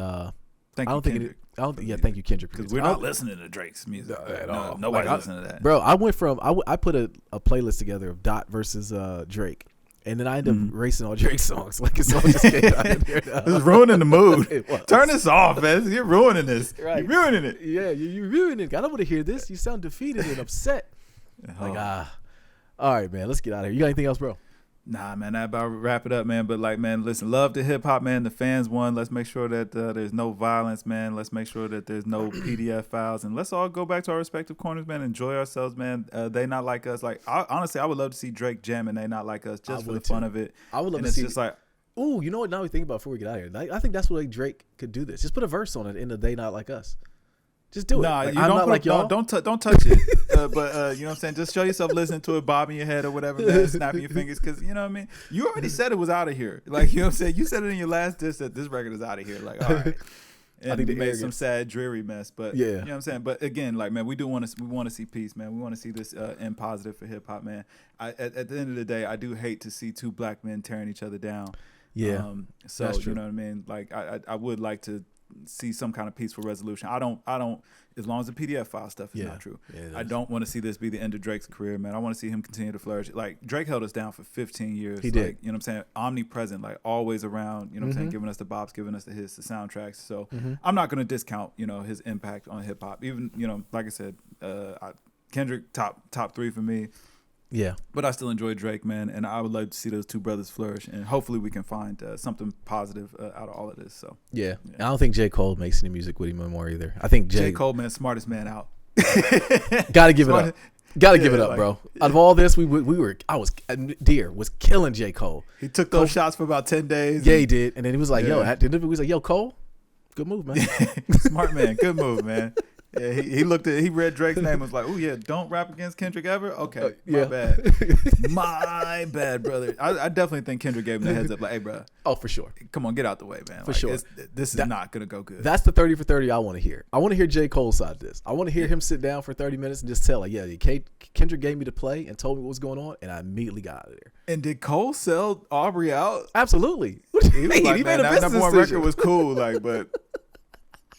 Speaker 2: thank
Speaker 1: you, Kendrick,
Speaker 2: because we're not listening to Drake's music at all. Nobody's listening to that,
Speaker 1: bro. I went from I put a playlist together of Dot versus Drake, and then I ended up racing all Drake songs. Like, it's all just came out of there.
Speaker 2: This is ruining the mood. Turn this off, man. You're ruining this.
Speaker 1: Right.
Speaker 2: You're ruining it.
Speaker 1: Yeah, you're ruining it. I don't want to hear this. You sound defeated and upset. Like, all right, man. Let's get out of here. You got anything else, bro?
Speaker 2: Nah, man, I about to wrap it up, man. But, like, man, listen, love to hip hop, man. The fans won. Let's make sure that there's no violence, man. Let's make sure that there's no PDF files, and let's all go back to our respective corners, man. Enjoy ourselves, man. They Not Like Us. Like, honestly, I would love to see Drake jamming They Not Like Us just for the fun of it.
Speaker 1: I would love to see. It's just like, ooh, you know what? Now we think about before we get out of here. I think that's what Drake could do. This. Just put a verse on it in the They Not Like Us. Just do it.
Speaker 2: Nah,
Speaker 1: like,
Speaker 2: you
Speaker 1: I'm
Speaker 2: don't
Speaker 1: not like y'all.
Speaker 2: don't touch it. But you know what I'm saying? Just show yourself listening to it, bobbing your head or whatever, man, snapping your fingers, because you know what I mean. You already said it was out of here. Like, you know what I'm saying? You said it in your last diss that this record is out of here. Like, all right. And I think they made some sad, dreary mess, but yeah, you know what I'm saying. But again, like, man, we want to see peace, man. We want to see this end positive for hip hop, man. At the end of the day, I do hate to see two black men tearing each other down. Yeah, so that's true. You know what I mean. Like, I would like to see some kind of peaceful resolution. I don't. As long as the PDF file stuff is not true, I don't want to see this be the end of Drake's career, man. I want to see him continue to flourish. Like, Drake held us down for 15 years.
Speaker 1: He did.
Speaker 2: Like, you know what I'm saying? Omnipresent, like always around. You know what I'm saying? Giving us the bops, giving us the hits, the soundtracks. So I'm not going to discount, you know, his impact on hip hop. Even, you know, like I said, Kendrick top 3 for me. Yeah, but I still enjoy Drake, man, and I would love to see those two brothers flourish, and hopefully we can find something positive out of all of this. So yeah.
Speaker 1: I don't think J. Cole makes any music with him anymore either. I think
Speaker 2: J. Cole, man, smartest man out.
Speaker 1: Gotta give it up. Gotta give it up, like, bro. Out of all this, Deer was killing J. Cole.
Speaker 2: He took those shots for about 10 days.
Speaker 1: Yeah, he did, and then he was like, "Yo," he was like, "Yo, Cole, good move, man."
Speaker 2: Smart man, good move, man. Yeah, he read Drake's name and was like, "Oh yeah, don't rap against Kendrick ever." Okay, my bad, my bad, brother. I definitely think Kendrick gave him the heads up, like, "Hey, bro,
Speaker 1: oh for sure,
Speaker 2: come on, get out the way, man.
Speaker 1: For sure,
Speaker 2: this is not gonna go good."
Speaker 1: That's the 30 for 30 I want to hear. I want to hear J. Cole's side of this. I want to hear him sit down for 30 minutes and just tell, like, "Yeah, Kendrick gave me the play and told me what was going on, and I immediately got out of there."
Speaker 2: And did Cole sell Aubrey out?
Speaker 1: Absolutely.
Speaker 2: He was like, "Man, that number one record was cool, like, but."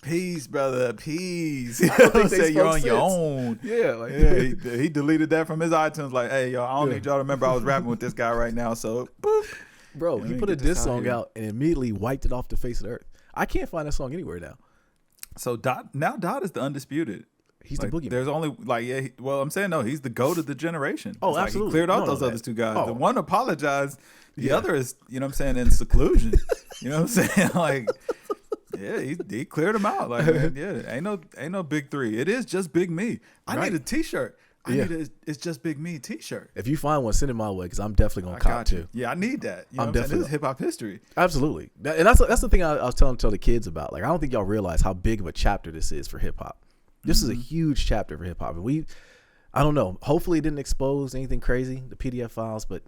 Speaker 2: Peace, brother. Peace. You know what I'm saying? You're on your own.
Speaker 1: Yeah, like,
Speaker 2: he deleted that from his iTunes. Like, hey, yo, I don't need y'all to remember I was rapping with this guy right now. So, boop.
Speaker 1: Bro, he put a diss song out and immediately wiped it off the face of the earth. I can't find that song anywhere now.
Speaker 2: So Dot is the undisputed.
Speaker 1: He's the boogeyman.
Speaker 2: There's only I'm saying no. He's the GOAT of the generation.
Speaker 1: Oh, absolutely.
Speaker 2: He cleared out those other two guys. The one apologized. The other is, you know what I'm saying, in seclusion. You know what I'm saying? Like. Yeah, he cleared them out. Like, man, ain't no big three. It is just Big Me. I need a T-shirt. I need a It's Just Big Me T-shirt.
Speaker 1: If you find one, send it my way, because I'm definitely gonna cop too.
Speaker 2: Yeah, I need that. You know what I'm saying? This is hip hop history.
Speaker 1: Absolutely, and that's the thing I was tell the kids about. Like, I don't think y'all realize how big of a chapter this is for hip hop. This is a huge chapter for hip hop, and I don't know. Hopefully, it didn't expose anything crazy, the PDF files, but.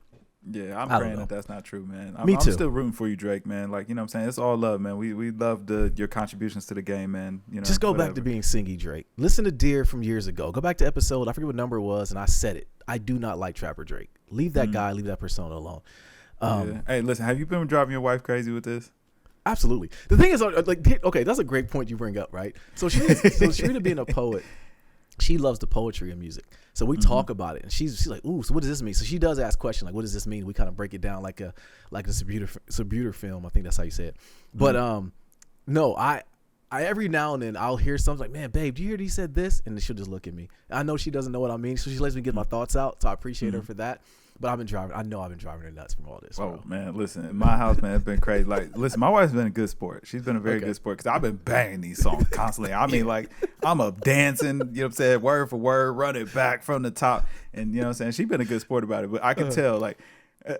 Speaker 2: Yeah, I'm praying that that's not true, man.
Speaker 1: Me too.
Speaker 2: I'm still rooting for you, Drake, man. Like, you know what I'm saying? It's all love, man. We love your contributions to the game, man. You know,
Speaker 1: just go back to being singy Drake. Listen to Deer from years ago. Go back to episode, I forget what number it was, and I said it. I do not like Trapper Drake. Leave that guy, leave that persona alone.
Speaker 2: Hey, listen, have you been driving your wife crazy with this?
Speaker 1: Absolutely. The thing is, like, okay, that's a great point you bring up, right? So Sharita being a poet, she loves the poetry and music. So we talk about it, and she's like, "Ooh, so what does this mean?" So she does ask questions like, "What does this mean?" We kind of break it down like a Subuter film. I think that's how you say it. But no, I every now and then I'll hear something like, "Man, babe, do you hear he said this?" And she'll just look at me. I know she doesn't know what I mean, so she lets me get my thoughts out. So I appreciate her for that. But I know I've been driving her nuts from all this.
Speaker 2: Oh, man, listen, in my house, man, it's been crazy. Like, listen, my wife's been a good sport. She's been a very good sport, because I've been banging these songs constantly. I mean, like, I'm up dancing, you know what I'm saying, word for word, run it back from the top. And, you know what I'm saying, she's been a good sport about it. But I can tell, like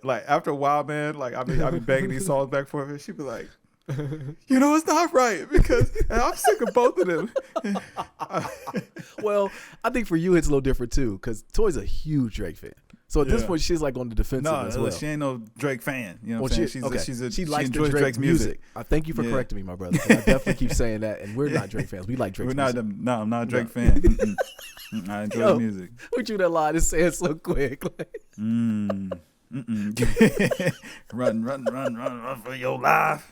Speaker 2: after a while, man, like, I've been banging these songs back for her. She'd be like, you know, it's not right, because I'm sick of both of them.
Speaker 1: Well, I think for you, it's a little different, too, because Toy's a huge Drake fan. So at this point, she's like on the defensive as well.
Speaker 2: She ain't no Drake fan. You know what I'm saying?
Speaker 1: She likes Drake's music. I thank you for correcting me, my brother. I definitely keep saying that, and we're not Drake fans. We like Drake's music.
Speaker 2: No, I'm not a Drake fan. I enjoy the music.
Speaker 1: We drew that line and say it so quick.
Speaker 2: Run for your life.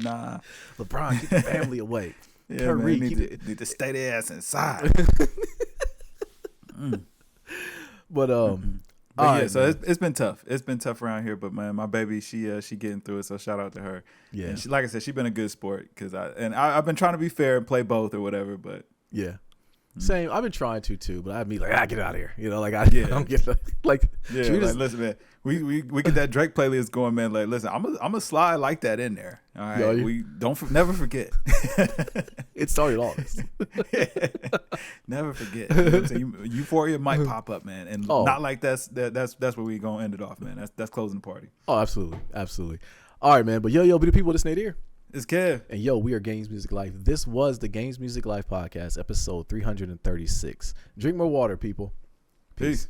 Speaker 2: Nah.
Speaker 1: LeBron, keep the family away.
Speaker 2: Yeah, man, need to stay their ass inside. But yeah, so it's been tough. It's been tough around here. But man, my baby, she getting through it. So shout out to her. Yeah, and she, like I said, she's been a good sport, because I've been trying to be fair and play both or whatever. But
Speaker 1: yeah, same. I've been trying to too, but I'd be like, get out of here. You know, like I don't get like.
Speaker 2: Yeah, like, listen, man. We get that Drake playlist going, man. Like, listen, I'm a slide like that in there. All right, we never forget.
Speaker 1: It started all this.
Speaker 2: Never forget. You know what I'm saying? Euphoria might pop up, man, and not like that's where we gonna end it off, man. That's closing the party.
Speaker 1: Oh, absolutely. All right, man. But yo, be the people listening here.
Speaker 2: It's Kev.
Speaker 1: And yo, we are Games Music Life. This was the Games Music Life podcast, episode 336. Drink more water, people. Peace.